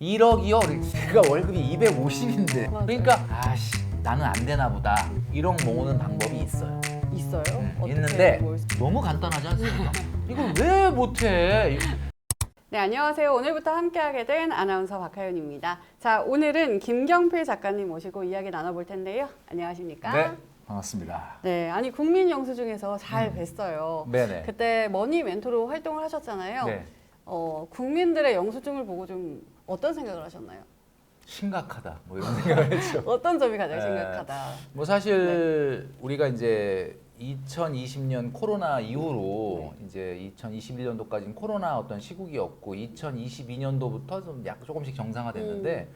1억이요? 제가 월급이 250인데 맞아요. 그러니까 나는 안 되나 보다 1억 모으는 방법이 있어요. 있어요? 어떻게 있는데 모을 수- 너무 간단하지 않습니까? 이걸 왜 못해? 네, 안녕하세요. 오늘부터 함께하게 된 아나운서 박하윤입니다. 자, 오늘은 김경필 작가님 모시고 이야기 나눠볼 텐데요. 안녕하십니까? 네, 반갑습니다. 네, 아니 국민 영수 중에서 잘 뵀어요. 네네. 그때 머니 멘토로 활동을 하셨잖아요. 네, 국민들의 영수증을 보고 좀 어떤 생각을 하셨나요? 심각하다 뭐 이런 생각을 했죠. 어떤 점이 가장 네. 심각하다? 뭐 사실 우리가 이제 2020년 코로나 이후로 이제 2021년도까지는 코로나 어떤 시국이었고 2022년도부터 좀 조금씩 정상화됐는데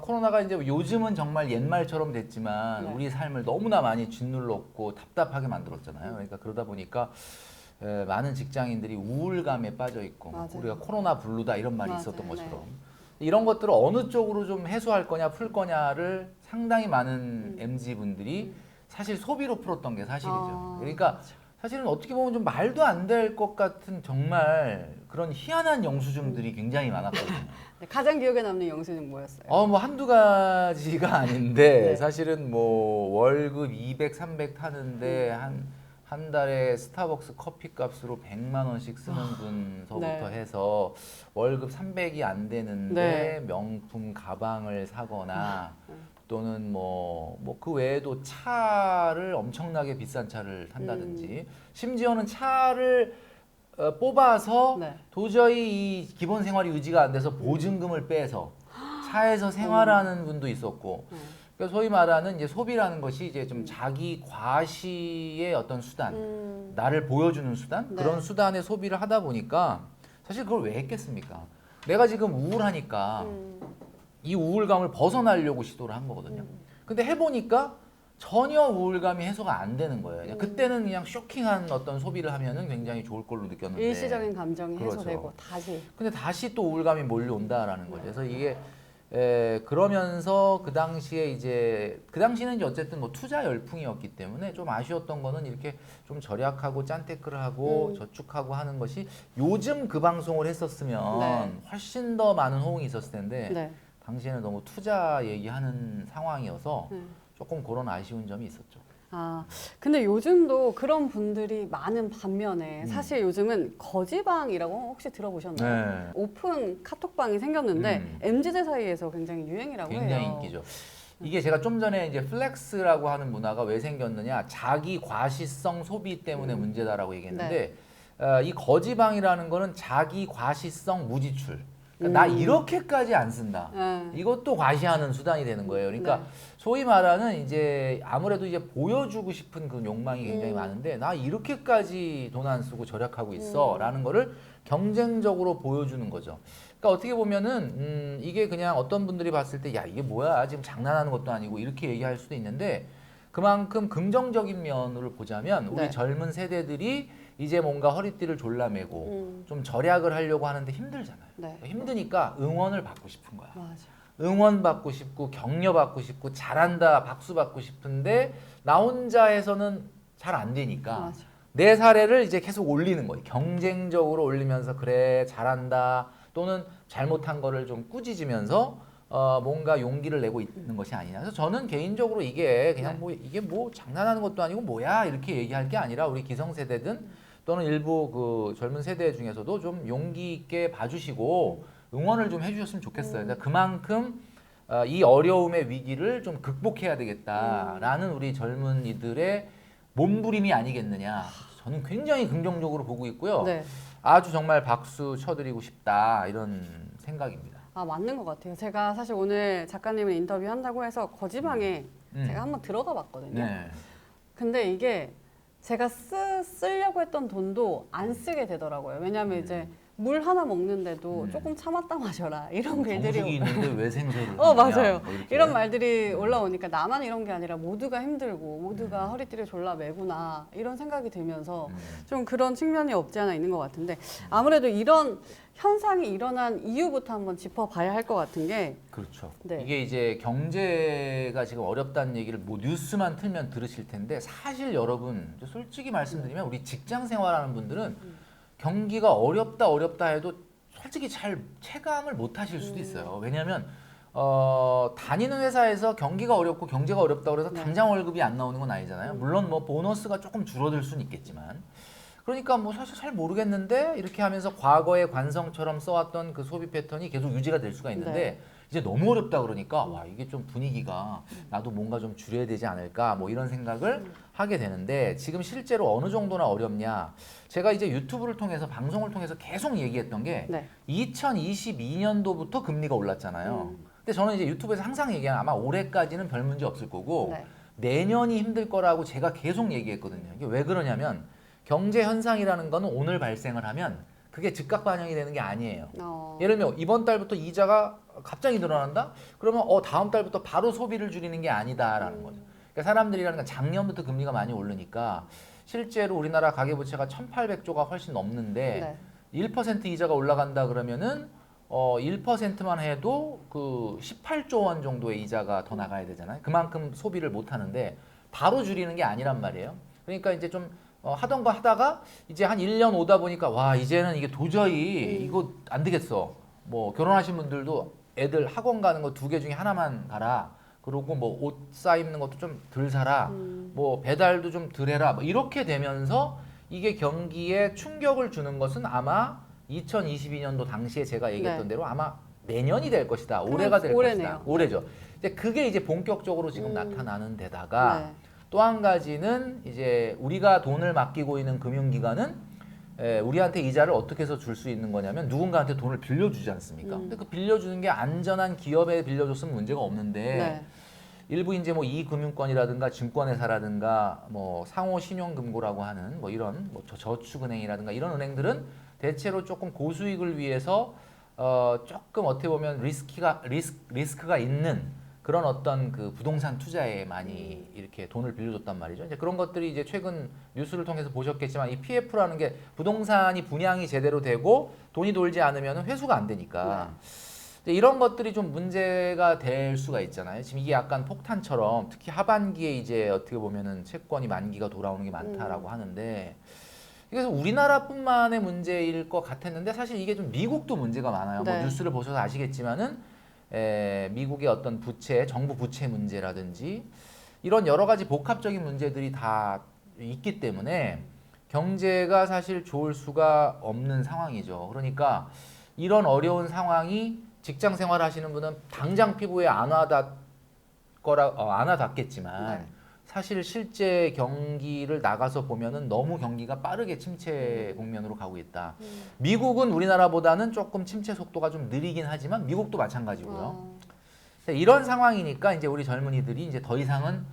코로나가 이제 요즘은 정말 옛말처럼 됐지만 네. 우리 삶을 너무나 많이 짓눌렀고 답답하게 만들었잖아요. 그러니까 그러다 보니까 많은 직장인들이 우울감에 빠져 있고 맞아요. 우리가 코로나 블루다 이런 말이 맞아요. 있었던 것처럼 네. 이런 것들을 어느 쪽으로 좀 해소할 거냐 풀 거냐를 상당히 많은 MZ 분들이 사실 소비로 풀었던 게 사실이죠. 그러니까 사실은 어떻게 보면 좀 말도 안 될 것 같은 정말 그런 희한한 영수증들이 굉장히 많았거든요. 네, 가장 기억에 남는 영수증 뭐였어요? 뭐 한두 가지가 아닌데 네. 사실은 뭐 월급 200, 300 타는데 한 달에 스타벅스 커피 값으로 100만 원씩 쓰는 분서부터 네. 해서 월급 300이 안 되는데 네. 명품 가방을 사거나 네. 또는 뭐 그 외에도 차를 엄청나게 비싼 차를 탄다든지 심지어는 차를 뽑아서 네. 도저히 이 기본 생활이 유지가 안 돼서 보증금을 빼서 차에서 생활하는 분도 있었고 그러니까 소위 말하는 이제 소비라는 것이 이제 좀 자기 과시의 어떤 수단, 나를 보여주는 수단 네. 그런 수단의 소비를 하다 보니까 사실 그걸 왜 했겠습니까? 내가 지금 우울하니까 이 우울감을 벗어나려고 시도를 한 거거든요. 근데 해보니까 전혀 우울감이 해소가 안 되는 거예요. 그때는 그냥 쇼킹한 어떤 소비를 하면은 굉장히 좋을 걸로 느꼈는데 일시적인 감정이 그렇죠. 해소되고 다시 근데 다시 또 우울감이 몰려온다라는 거죠. 그래서 이게 그러면서 그 당시에 이제 그 당시는 이제 어쨌든 뭐 투자 열풍이었기 때문에 좀 아쉬웠던 거는 이렇게 좀 절약하고 짠테크를 하고 저축하고 하는 것이 요즘 그 방송을 했었으면 네. 훨씬 더 많은 호응이 있었을 텐데 네. 당시에는 너무 투자 얘기하는 상황이어서 네. 조금 그런 아쉬운 점이 있었죠. 근데 요즘도 그런 분들이 많은 반면에 사실 요즘은 거지방이라고 혹시 들어보셨나요? 네. 오픈 카톡방이 생겼는데 MZ들 사이에서 굉장히 유행이라고 굉장히 해요. 인기죠. 이게 제가 좀 전에 이제 플렉스라고 하는 문화가 왜 생겼느냐 자기 과시성 소비 때문에 문제다라고 얘기했는데 이 거지방이라는 거는 자기 과시성 무지출. 그러니까 나 이렇게까지 안 쓴다. 이것도 과시하는 수단이 되는 거예요. 그러니까 네. 소위 말하는 이제 아무래도 이제 보여주고 싶은 그 욕망이 굉장히 많은데 나 이렇게까지 돈 안 쓰고 절약하고 있어라는 거를 경쟁적으로 보여주는 거죠. 그러니까 어떻게 보면은 이게 그냥 어떤 분들이 봤을 때 야 이게 뭐야 지금 장난하는 것도 아니고 이렇게 얘기할 수도 있는데 그만큼 긍정적인 면으로 보자면 우리 네. 젊은 세대들이 이제 뭔가 허리띠를 졸라매고 좀 절약을 하려고 하는데 힘들잖아요. 네. 힘드니까 응원을 받고 싶은 거야. 맞아. 응원 받고 싶고 격려 받고 싶고 잘한다 박수 받고 싶은데 나 혼자 해서는 잘 안 되니까 맞아. 내 사례를 이제 계속 올리는 거예요. 경쟁적으로 올리면서 그래 잘한다 또는 잘못한 거를 좀 꾸짖으면서 뭔가 용기를 내고 있는 것이 아니냐. 그래서 저는 개인적으로 이게 그냥 네. 뭐 이게 뭐 장난하는 것도 아니고 뭐야 이렇게 얘기할 게 아니라 우리 기성세대든 또는 일부 그 젊은 세대 중에서도 좀 용기 있게 봐주시고 응원을 좀 해주셨으면 좋겠어요. 그러니까 그만큼 이 어려움의 위기를 좀 극복해야 되겠다라는 우리 젊은이들의 몸부림이 아니겠느냐. 저는 굉장히 긍정적으로 보고 있고요. 네. 아주 정말 박수 쳐드리고 싶다 이런 생각입니다. 맞는 것 같아요. 제가 사실 오늘 작가님을 인터뷰한다고 해서 거지방에 제가 한번 들어가 봤거든요. 네. 근데 이게 제가 쓰려고 했던 돈도 안 쓰게 되더라고요. 왜냐하면 이제 물 하나 먹는데도 조금 참았다 마셔라 이런 글들이 정수기 있는데 왜 생새를 맞아요. 먹냐, 뭐 이렇게. 이런 말들이 올라오니까 나만 이런 게 아니라 모두가 힘들고 모두가 허리띠를 졸라 매구나 이런 생각이 들면서 좀 그런 측면이 없지 않아 있는 것 같은데 아무래도 이런 현상이 일어난 이유부터 한번 짚어봐야 할 것 같은 게 그렇죠. 네. 이게 이제 경제가 지금 어렵다는 얘기를 뭐 뉴스만 틀면 들으실 텐데 사실 여러분 솔직히 말씀드리면 우리 직장 생활하는 분들은 경기가 어렵다 해도 솔직히 잘 체감을 못 하실 수도 있어요. 왜냐하면 다니는 회사에서 경기가 어렵고 경제가 어렵다고 해서 당장 월급이 안 나오는 건 아니잖아요. 물론 뭐 보너스가 조금 줄어들 수는 있겠지만 그러니까 뭐 사실 잘 모르겠는데 이렇게 하면서 과거의 관성처럼 써왔던 그 소비 패턴이 계속 유지가 될 수가 있는데 이제 너무 어렵다 그러니까 와 이게 좀 분위기가 나도 뭔가 좀 줄여야 되지 않을까 뭐 이런 생각을 하게 되는데 지금 실제로 어느 정도나 어렵냐 제가 이제 유튜브를 통해서 방송을 통해서 계속 얘기했던 게 2022년도부터 금리가 올랐잖아요. 근데 저는 이제 유튜브에서 항상 얘기하는 아마 올해까지는 별 문제 없을 거고 내년이 힘들 거라고 제가 계속 얘기했거든요. 이게 왜 그러냐면 경제 현상이라는 거는 오늘 발생을 하면 그게 즉각 반영이 되는 게 아니에요. 예를 들면 이번 달부터 이자가 갑자기 늘어난다? 그러면 다음 달부터 바로 소비를 줄이는 게 아니다라는 거죠. 그러니까 사람들이라는 건 작년부터 금리가 많이 오르니까 실제로 우리나라 가계부채가 1,800조가 훨씬 넘는데 1% 이자가 올라간다 그러면은 1%만 해도 그 18조 원 정도의 이자가 더 나가야 되잖아요. 그만큼 소비를 못 하는데 바로 줄이는 게 아니란 말이에요. 그러니까 이제 좀 하던 거 하다가 이제 한 1년 오다 보니까 와 이제는 이게 도저히 이거 안 되겠어. 뭐 결혼하신 분들도 애들 학원 가는 거 2개 중에 하나만 가라. 그리고 뭐 옷 사 입는 것도 좀 덜 사라. 뭐 배달도 좀 덜 해라. 뭐 이렇게 되면서 이게 경기에 충격을 주는 것은 아마 2022년도 당시에 제가 얘기했던 대로 아마 내년이 될 것이다. 올해가 될 것이다. 올해죠. 이제 그게 이제 본격적으로 지금 나타나는 데다가 또 한 가지는 이제 우리가 돈을 맡기고 있는 금융기관은 우리한테 이자를 어떻게 해서 줄 수 있는 거냐면 누군가한테 돈을 빌려주지 않습니까? 근데 그 빌려주는 게 안전한 기업에 빌려줬으면 문제가 없는데 일부 이제 뭐 이금융권이라든가 증권회사라든가 뭐 상호신용금고라고 하는 뭐 이런 뭐 저축은행이라든가 이런 은행들은 대체로 조금 고수익을 위해서 조금 어떻게 보면 리스크가 있는 그런 어떤 그 부동산 투자에 많이 이렇게 돈을 빌려줬단 말이죠. 이제 그런 것들이 이제 최근 뉴스를 통해서 보셨겠지만 이 PF라는 게 부동산이 분양이 제대로 되고 돈이 돌지 않으면 회수가 안 되니까 이런 것들이 좀 문제가 될 수가 있잖아요. 지금 이게 약간 폭탄처럼 특히 하반기에 이제 어떻게 보면은 채권이 만기가 돌아오는 게 많다라고 하는데 그래서 우리나라뿐만의 문제일 것 같았는데 사실 이게 좀 미국도 문제가 많아요. 뭐 뉴스를 보셔서 아시겠지만은 미국의 어떤 부채, 정부 부채 문제라든지 이런 여러 가지 복합적인 문제들이 다 있기 때문에 경제가 사실 좋을 수가 없는 상황이죠. 그러니까 이런 어려운 상황이 직장 생활하시는 분은 당장 피부에 안 와닿겠지만 사실 실제 경기를 나가서 보면은 너무 경기가 빠르게 침체 국면으로 가고 있다. 미국은 우리나라보다는 조금 침체 속도가 좀 느리긴 하지만 미국도 마찬가지고요. 이런 상황이니까 이제 우리 젊은이들이 이제 더 이상은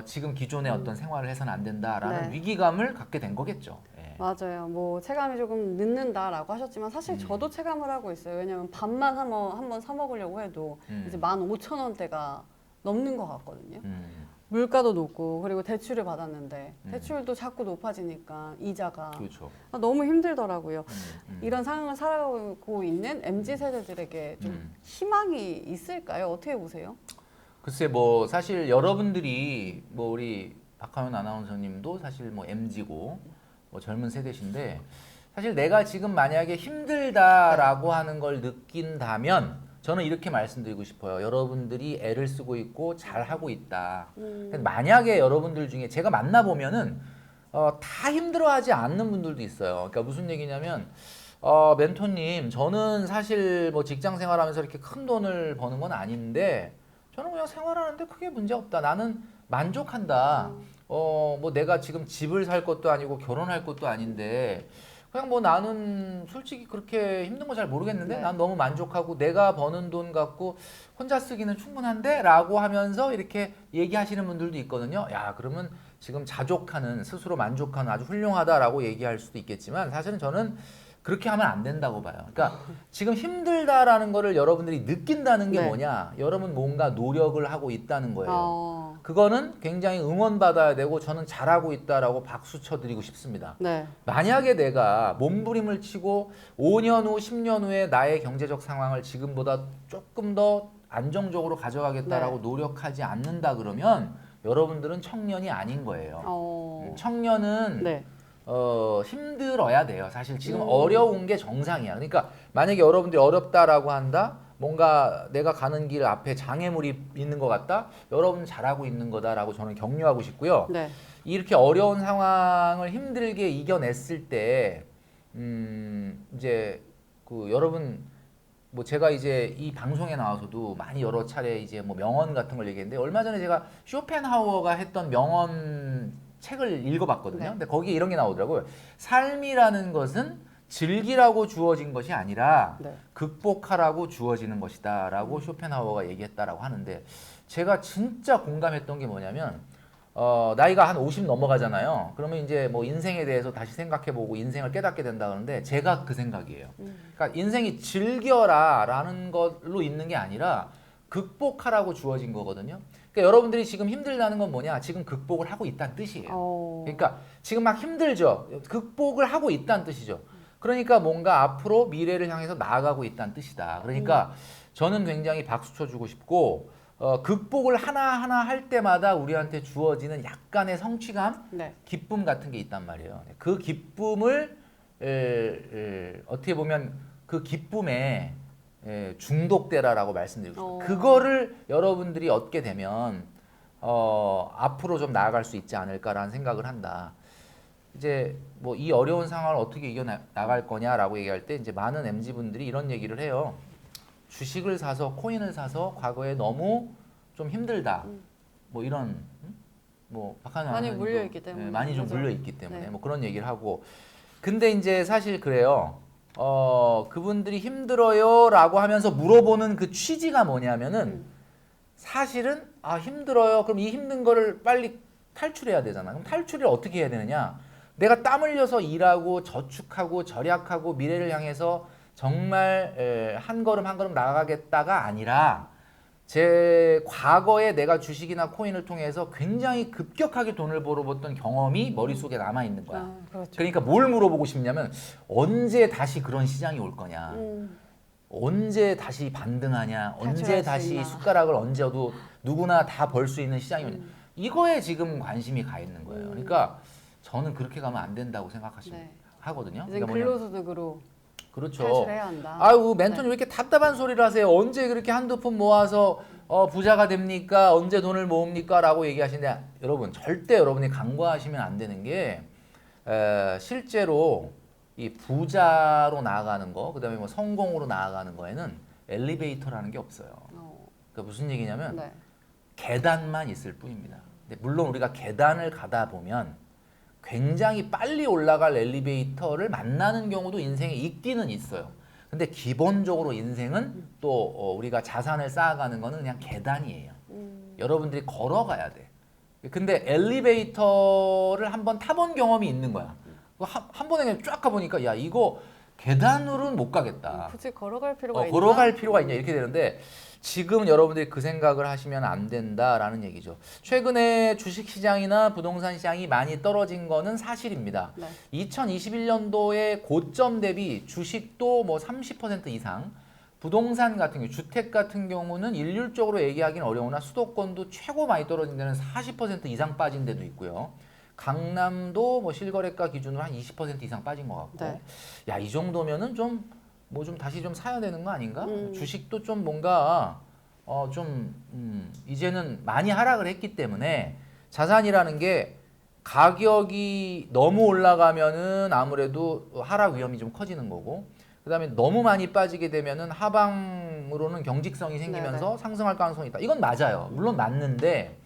지금 기존의 어떤 생활을 해서는 안 된다라는 위기감을 갖게 된 거겠죠. 맞아요. 뭐 체감이 조금 늦는다라고 하셨지만 사실 저도 체감을 하고 있어요. 왜냐면 밥만 한번 사 먹으려고 해도 이제 15,000원대가 넘는 것 같거든요. 물가도 높고 그리고 대출을 받았는데 대출도 자꾸 높아지니까 이자가 너무 힘들더라고요. 이런 상황을 살아가고 있는 MZ 세대들에게 좀 희망이 있을까요? 어떻게 보세요? 글쎄 뭐 사실 여러분들이 뭐 우리 박하연 아나운서님도 사실 뭐 MZ고 뭐 젊은 세대신데 사실 내가 지금 만약에 힘들다라고 하는 걸 느낀다면 저는 이렇게 말씀드리고 싶어요. 여러분들이 애를 쓰고 있고 잘하고 있다. 만약에 여러분들 중에 제가 만나보면은 다 힘들어하지 않는 분들도 있어요. 그러니까 무슨 얘기냐면 멘토님 저는 사실 뭐 직장 생활하면서 이렇게 큰 돈을 버는 건 아닌데 저는 그냥 생활하는데 크게 문제 없다. 나는 만족한다. 뭐 내가 지금 집을 살 것도 아니고 결혼할 것도 아닌데 그냥 뭐 나는 솔직히 그렇게 힘든 거 잘 모르겠는데 난 너무 만족하고 내가 버는 돈 갖고 혼자 쓰기는 충분한데 라고 하면서 이렇게 얘기하시는 분들도 있거든요. 야 그러면 지금 자족하는 스스로 만족하는 아주 훌륭하다라고 얘기할 수도 있겠지만 사실은 저는 그렇게 하면 안 된다고 봐요. 그러니까 지금 힘들다라는 거를 여러분들이 느낀다는 게 뭐냐? 여러분 뭔가 노력을 하고 있다는 거예요. 그거는 굉장히 응원받아야 되고 저는 잘하고 있다라고 박수 쳐드리고 싶습니다. 만약에 내가 몸부림을 치고 5년 후, 10년 후에 나의 경제적 상황을 지금보다 조금 더 안정적으로 가져가겠다라고 노력하지 않는다 그러면 여러분들은 청년이 아닌 거예요. 청년은 힘들어야 돼요. 사실 지금 어려운 게 정상이야. 그러니까 만약에 여러분들이 어렵다라고 한다, 뭔가 내가 가는 길 앞에 장애물이 있는 것 같다, 여러분 잘하고 있는 거다라고 저는 격려하고 싶고요. 네. 이렇게 어려운 상황을 힘들게 이겨냈을 때, 이제 그 여러분 뭐 제가 이제 이 방송에 나와서도 많이 여러 차례 이제 뭐 명언 같은 걸 얘기했는데 얼마 전에 제가 쇼펜하우어가 했던 명언 책을 읽어봤거든요. 네. 근데 거기에 이런 게 나오더라고요. 삶이라는 것은 즐기라고 주어진 것이 아니라 네. 극복하라고 주어지는 것이다라고 쇼펜하우어가 얘기했다라고 하는데 제가 진짜 공감했던 게 뭐냐면 나이가 한 50 넘어가잖아요. 그러면 이제 뭐 인생에 대해서 다시 생각해보고 인생을 깨닫게 된다 그러는데 제가 그 생각이에요. 그러니까 인생이 즐겨라라는 걸로 있는 게 아니라 극복하라고 주어진 거거든요. 그러니까 여러분들이 지금 힘들다는 건 뭐냐? 지금 극복을 하고 있다는 뜻이에요. 그러니까 지금 막 힘들죠. 극복을 하고 있다는 뜻이죠. 그러니까 뭔가 앞으로 미래를 향해서 나아가고 있다는 뜻이다. 그러니까 저는 굉장히 박수 쳐주고 싶고 극복을 하나하나 할 때마다 우리한테 주어지는 약간의 성취감, 네. 기쁨 같은 게 있단 말이에요. 그 기쁨을 어떻게 보면 그 기쁨에 중독되라라고 말씀드리고 싶어요. 그거를 여러분들이 얻게 되면 앞으로 좀 나아갈 수 있지 않을까라는 생각을 한다. 이제 뭐 이 어려운 상황을 어떻게 이겨 나갈 거냐라고 얘기할 때 이제 많은 MZ분들이 이런 얘기를 해요. 주식을 사서 코인을 사서 과거에 너무 좀 힘들다. 뭐 이런 뭐 박하나 많이 아나운서도, 물려있기 때문에. 많이 좀 그죠? 물려있기 때문에 네. 뭐 그런 얘기를 하고 근데 이제 사실 그래요. 그분들이 힘들어요라고 하면서 물어보는 그 취지가 뭐냐면은 사실은 아 힘들어요. 그럼 이 힘든 거를 빨리 탈출해야 되잖아. 그럼 탈출을 어떻게 해야 되느냐? 내가 땀 흘려서 일하고 저축하고 절약하고 미래를 향해서 정말 한 걸음 한 걸음 나아가겠다가 아니라 제 과거에 내가 주식이나 코인을 통해서 굉장히 급격하게 돈을 벌어봤던 경험이 머릿속에 남아 있는 거야. 아, 그렇죠. 그러니까 뭘 물어보고 싶냐면 언제 다시 그런 시장이 올 거냐. 언제 다시 반등하냐. 언제 탈출할 수 다시 있나. 숟가락을 얹어도 누구나 다 벌 수 있는 시장이 오냐. 이거에 지금 관심이 가 있는 거예요. 그러니까 저는 그렇게 가면 안 된다고 생각하시면 네. 하거든요. 이제 그러니까 뭐냐면 근로소득으로 그렇죠. 탈출해야 한다. 아유 멘토님 네. 왜 이렇게 답답한 소리를 하세요? 언제 그렇게 한두 푼 모아서 부자가 됩니까? 언제 돈을 모읍니까? 라고 얘기하시는데 여러분 절대 여러분이 간과하시면 안 되는 게 실제로 이 부자로 나아가는 거 그다음에 뭐 성공으로 나아가는 거에는 엘리베이터라는 게 없어요. 그러니까 무슨 얘기냐면 네. 계단만 있을 뿐입니다. 근데 물론 우리가 계단을 가다 보면 굉장히 빨리 올라갈 엘리베이터를 만나는 경우도 인생에 있기는 있어요. 근데 기본적으로 인생은 또 우리가 자산을 쌓아가는 거는 그냥 계단이에요. 여러분들이 걸어가야 돼. 근데 엘리베이터를 한번 타본 경험이 있는 거야. 한 번에 그냥 쫙 가보니까 야 이거 계단으로는 못 가겠다. 굳이 걸어갈 필요가 있나? 걸어갈 필요가 있냐 이렇게 되는데 지금 여러분들이 그 생각을 하시면 안 된다라는 얘기죠. 최근에 주식시장이나 부동산 시장이 많이 떨어진 거는 사실입니다. 네. 2021년도에 고점 대비 주식도 뭐 30% 이상, 부동산 같은 경우, 주택 같은 경우는 일률적으로 얘기하기는 어려우나 수도권도 최고 많이 떨어진 데는 40% 이상 빠진 데도 있고요. 강남도 뭐 실거래가 기준으로 한 20% 이상 빠진 것 같고, 네. 야 이 정도면은 좀 뭐 좀 다시 좀 사야 되는 거 아닌가? 주식도 좀 뭔가 이제는 많이 하락을 했기 때문에 자산이라는 게 가격이 너무 올라가면은 아무래도 하락 위험이 좀 커지는 거고, 그다음에 너무 많이 빠지게 되면은 하방으로는 경직성이 생기면서 네네. 상승할 가능성이 있다. 이건 맞아요. 물론 맞는데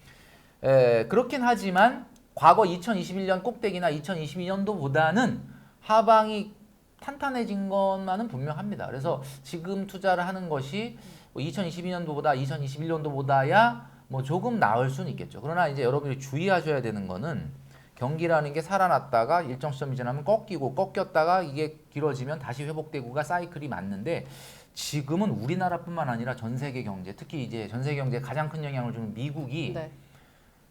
그렇긴 하지만 과거 2021년 꼭대기나 2022년도보다는 하방이 탄탄해진 것만은 분명합니다. 그래서 지금 투자를 하는 것이 2022년도보다 2021년도보다야 뭐 조금 나을 수는 있겠죠. 그러나 이제 여러분이 주의하셔야 되는 거는 경기라는 게 살아났다가 일정 시점이 지나면 꺾이고 꺾였다가 이게 길어지면 다시 회복되고가 사이클이 맞는데 지금은 우리나라뿐만 아니라 전 세계 경제, 특히 이제 전 세계 경제에 가장 큰 영향을 주는 미국이 네.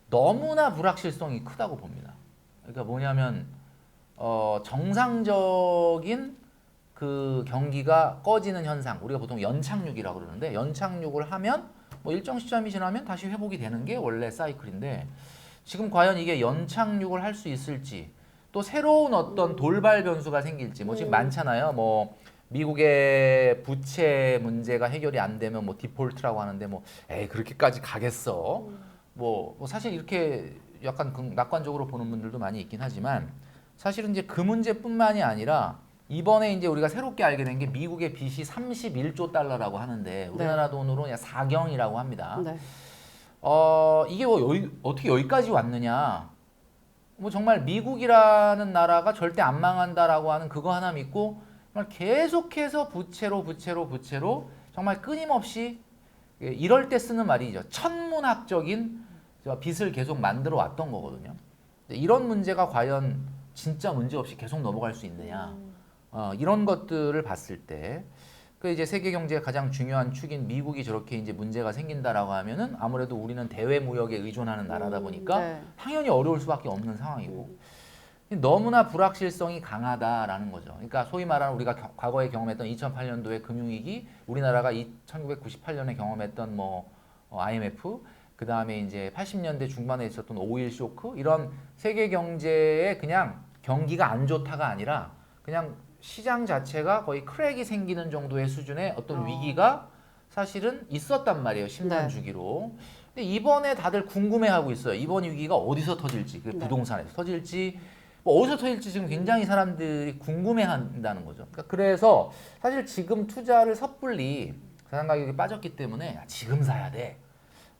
너무나 불확실성이 크다고 봅니다. 그러니까 뭐냐면 정상적인 그 경기가 꺼지는 현상, 우리가 보통 연착륙이라고 그러는데 연착륙을 하면 뭐 일정 시점이 지나면 다시 회복이 되는 게 원래 사이클인데 지금 과연 이게 연착륙을 할 수 있을지 또 새로운 어떤 돌발 변수가 생길지 뭐 지금 많잖아요. 뭐 미국의 부채 문제가 해결이 안 되면 뭐 디폴트라고 하는데 뭐 에이 그렇게까지 가겠어. 뭐 사실 이렇게 약간 낙관적으로 보는 분들도 많이 있긴 하지만 사실은 이제 그 문제뿐만이 아니라 이번에 이제 우리가 새롭게 알게 된 게 미국의 빚이 31조 달러라고 하는데 우리나라 돈으로 그냥 4경이라고 합니다. 네. 이게 뭐 어떻게 여기까지 왔느냐? 뭐 정말 미국이라는 나라가 절대 안 망한다라고 하는 그거 하나 믿고 정말 계속해서 부채로 정말 끊임없이 이럴 때 쓰는 말이죠. 천문학적인 빚을 계속 만들어 왔던 거거든요. 이런 문제가 과연 진짜 문제 없이 계속 넘어갈 수 있느냐? 이런 것들을 봤을 때, 그 이제 세계 경제의 가장 중요한 축인 미국이 저렇게 이제 문제가 생긴다라고 하면은 아무래도 우리는 대외 무역에 의존하는 나라다 보니까 네. 당연히 어려울 수밖에 없는 상황이고 너무나 불확실성이 강하다라는 거죠. 그러니까 소위 말하는 우리가 과거에 경험했던 2008년도의 금융위기, 우리나라가 1998년에 경험했던 뭐 IMF, 그 다음에 이제 80년대 중반에 있었던 5.1 쇼크 이런 세계 경제의 그냥 경기가 안 좋다가 아니라 그냥 시장 자체가 거의 크랙이 생기는 정도의 수준의 어떤 위기가 사실은 있었단 말이에요. 10년 네. 주기로. 근데 이번에 다들 궁금해하고 있어요. 이번 위기가 어디서 터질지, 그 네. 부동산에서 터질지, 뭐 어디서 터질지 지금 굉장히 사람들이 궁금해한다는 거죠. 그러니까 그래서 사실 지금 투자를 섣불리 자산 가격이 빠졌기 때문에 야, 지금 사야 돼.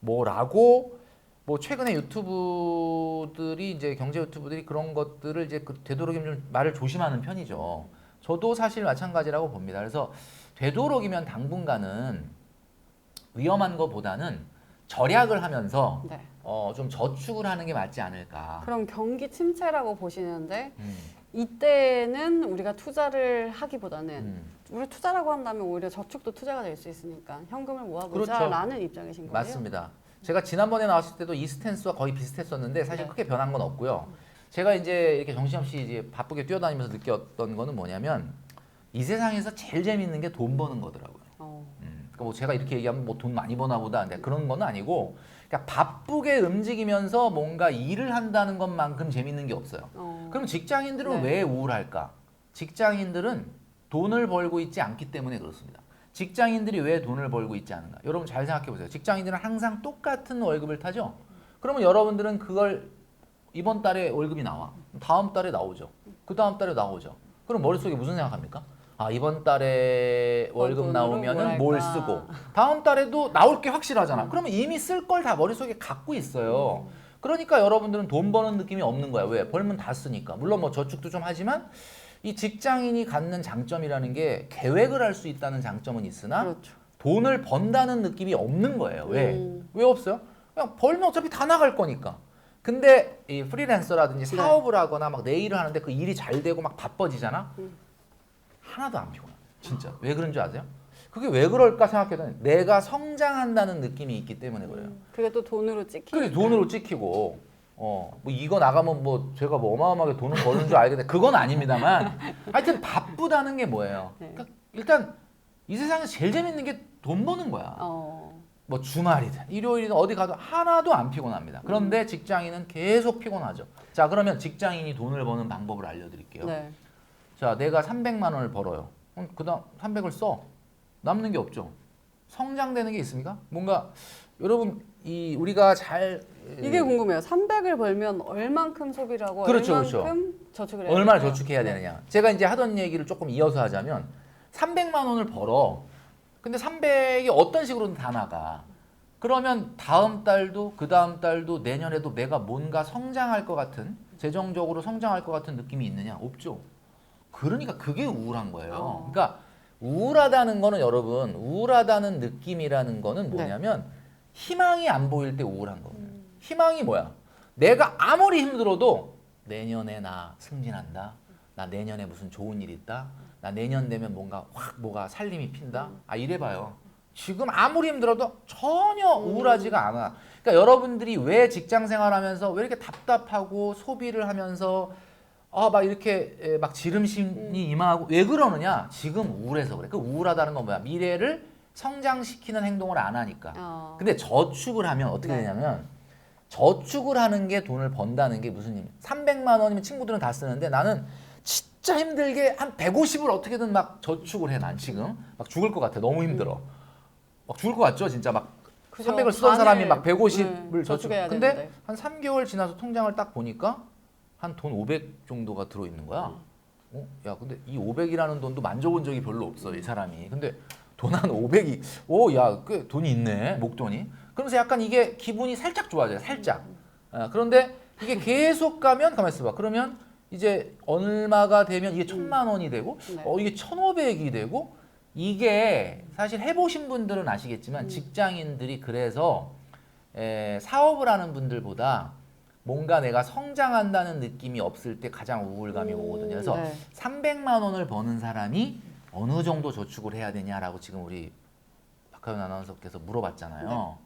뭐라고 뭐 최근에 유튜브들이 이제 경제 유튜브들이 그런 것들을 이제 되도록이면 좀 말을 조심하는 편이죠. 저도 사실 마찬가지라고 봅니다. 그래서 되도록이면 당분간은 위험한 것보다는 절약을 하면서 네. 좀 저축을 하는 게 맞지 않을까. 그럼 경기 침체라고 보시는데 이때는 우리가 투자를 하기보다는 우리 투자라고 한다면 오히려 저축도 투자가 될 수 있으니까 현금을 모아보자라는 그렇죠. 입장이신 거예요? 맞습니다. 제가 지난번에 나왔을 때도 이 스탠스와 거의 비슷했었는데 사실 네. 크게 변한 건 없고요. 제가 이제 이렇게 정신없이 이제 바쁘게 뛰어다니면서 느꼈던 거는 뭐냐면 이 세상에서 제일 재밌는 게 돈 버는 거더라고요. 그러니까 뭐 제가 이렇게 얘기하면 뭐 돈 많이 버나 보다. 근데 그런 건 아니고 그러니까 바쁘게 움직이면서 뭔가 일을 한다는 것만큼 재밌는 게 없어요. 그럼 직장인들은 네. 왜 우울할까? 직장인들은 돈을 벌고 있지 않기 때문에 그렇습니다. 직장인들이 왜 돈을 벌고 있지 않은가? 여러분 잘 생각해 보세요. 직장인들은 항상 똑같은 월급을 타죠? 그러면 여러분들은 그걸 이번 달에 월급이 나와. 다음 달에 나오죠. 그 다음 달에 나오죠. 그럼 머릿속에 무슨 생각합니까? 아, 이번 달에 월급 돈으로 나오면은 뭘 할까? 쓰고 다음 달에도 나올 게 확실하잖아. 그러면 이미 쓸 걸 다 머릿속에 갖고 있어요. 그러니까 여러분들은 돈 버는 느낌이 없는 거야. 왜? 벌면 다 쓰니까. 물론 뭐 저축도 좀 하지만 이 직장인이 갖는 장점이라는 게 계획을 할 수 있다는 장점은 있으나 그렇죠. 돈을 번다는 느낌이 없는 거예요. 왜? 왜 없어요? 그냥 벌면 어차피 다 나갈 거니까. 근데 이 프리랜서라든지 사업을 하거나 막 내 일을 하는데 그 일이 잘 되고 막 바빠지잖아. 하나도 안 피곤해. 진짜. 왜 그런 줄 아세요? 그게 왜 그럴까 생각해도 내가 성장한다는 느낌이 있기 때문에 그래요. 그게 또 돈으로 찍히니까. 그래 돈으로 찍히고 뭐 이거 나가면 뭐 제가 뭐 어마어마하게 돈을 버는 줄 알겠는데 그건 아닙니다만 하여튼 바쁘다는 게 뭐예요? 네. 그러니까 일단 이 세상에서 제일 재밌는 게 돈 버는 거야. 뭐 주말이든 일요일이든 어디 가도 하나도 안 피곤합니다. 그런데 직장인은 계속 피곤하죠. 자 그러면 직장인이 돈을 버는 방법을 알려드릴게요. 네. 자 내가 300만 원을 벌어요. 그 다음 300을 써. 남는 게 없죠. 성장되는 게 있습니까? 뭔가 여러분 우리가 잘 이게 궁금해요. 300을 벌면 얼만큼 소비를 하고 그렇죠, 얼만큼 저축을 해야 얼마나 될까요? 저축해야 네. 되느냐. 제가 이제 하던 얘기를 조금 이어서 하자면 300만 원을 벌어. 근데 300이 어떤 식으로든 다 나가. 그러면 다음 달도 그 다음 달도 내년에도 내가 뭔가 성장할 것 같은 재정적으로 성장할 것 같은 느낌이 있느냐? 없죠. 그러니까 그게 우울한 거예요. 그러니까 우울하다는 거는 여러분 우울하다는 느낌이라는 거는 뭐냐면 희망이 안 보일 때 우울한 거예요. 희망이 뭐야? 내가 아무리 힘들어도 내년에 나 승진한다. 나 내년에 무슨 좋은 일 있다. 나 내년 되면 뭔가 확 뭐가 살림이 핀다. 아 이래봐요. 지금 아무리 힘들어도 전혀 우울하지가 않아. 그러니까 여러분들이 왜 직장 생활하면서 왜 이렇게 답답하고 소비를 하면서 막 이렇게 막 지름신이 임하고 왜 그러느냐? 지금 우울해서 그래. 그 우울하다는 건 뭐야? 미래를 성장시키는 행동을 안 하니까. 근데 저축을 하면 어떻게 네. 되냐면 저축을 하는 게 돈을 번다는 게 무슨 의미? 300만 원이면 친구들은 다 쓰는데 나는 진짜 힘들게 한 150을 어떻게든 막 저축을 해. 난 지금 막 죽을 것 같아. 너무 힘들어. 막 죽을 것 같죠? 진짜 막 그죠. 300을 쓰던 사람이 막 반을, 150을 저축. 저축해야 근데 되는데. 한 3개월 지나서 통장을 딱 보니까 한 돈 500 정도가 들어 있는 거야. 야, 근데 이 500이라는 돈도 만져본 적이 별로 없어, 이 사람이. 근데 돈 한 500이, 야, 꽤 돈이 있네, 목돈이. 그러면서 약간 이게 기분이 살짝 좋아져요, 살짝. 그런데 이게 계속 가면, 가만히 있어봐. 그러면 이제 얼마가 되면 이게 1000만 원이 되고, 네. 이게 1500이 되고, 이게 사실 해보신 분들은 아시겠지만 직장인들이 그래서 사업을 하는 분들보다 뭔가 내가 성장한다는 느낌이 없을 때 가장 우울감이 오거든요. 그래서 네. 300만 원을 버는 사람이 어느 정도 저축을 해야 되냐라고 지금 우리 박하연 아나운서께서 물어봤잖아요.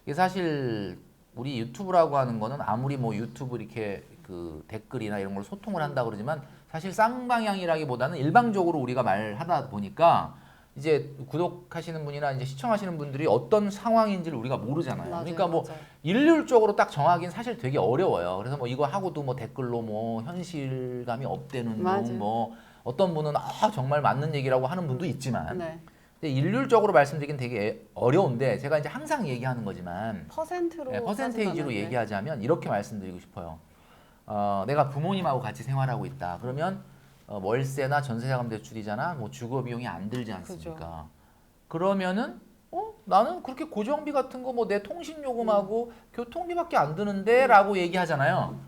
이게 사실 우리 유튜브라고 하는 거는 아무리 뭐 유튜브 이렇게 그 댓글이나 이런 걸 소통을 한다 그러지만 사실 쌍방향이라기보다는 일방적으로 우리가 말하다 보니까 이제 구독하시는 분이나 이제 시청하시는 분들이 어떤 상황인지를 우리가 모르잖아요. 맞아요, 그러니까 뭐 맞아요. 일률적으로 딱 정하기는 사실 되게 어려워요. 그래서 뭐 이거 하고도 뭐 댓글로 뭐 현실감이 없대는 맞아요. 둥, 뭐 어떤 분은 정말 맞는 얘기라고 하는 분도 있지만 네. 근데 일률적으로 말씀드리긴 되게 어려운데 제가 이제 항상 얘기하는 거지만 퍼센트로 퍼센테이지로 따진다면, 네. 얘기하자면 이렇게 말씀드리고 싶어요. 내가 부모님하고 같이 생활하고 있다. 그러면 월세나 전세자금 대출이잖아. 뭐 주거 비용이 안 들지 않습니까? 그죠. 그러면은 나는 그렇게 고정비 같은 거 뭐 내 통신 요금하고 교통비밖에 안 드는데라고 얘기하잖아요.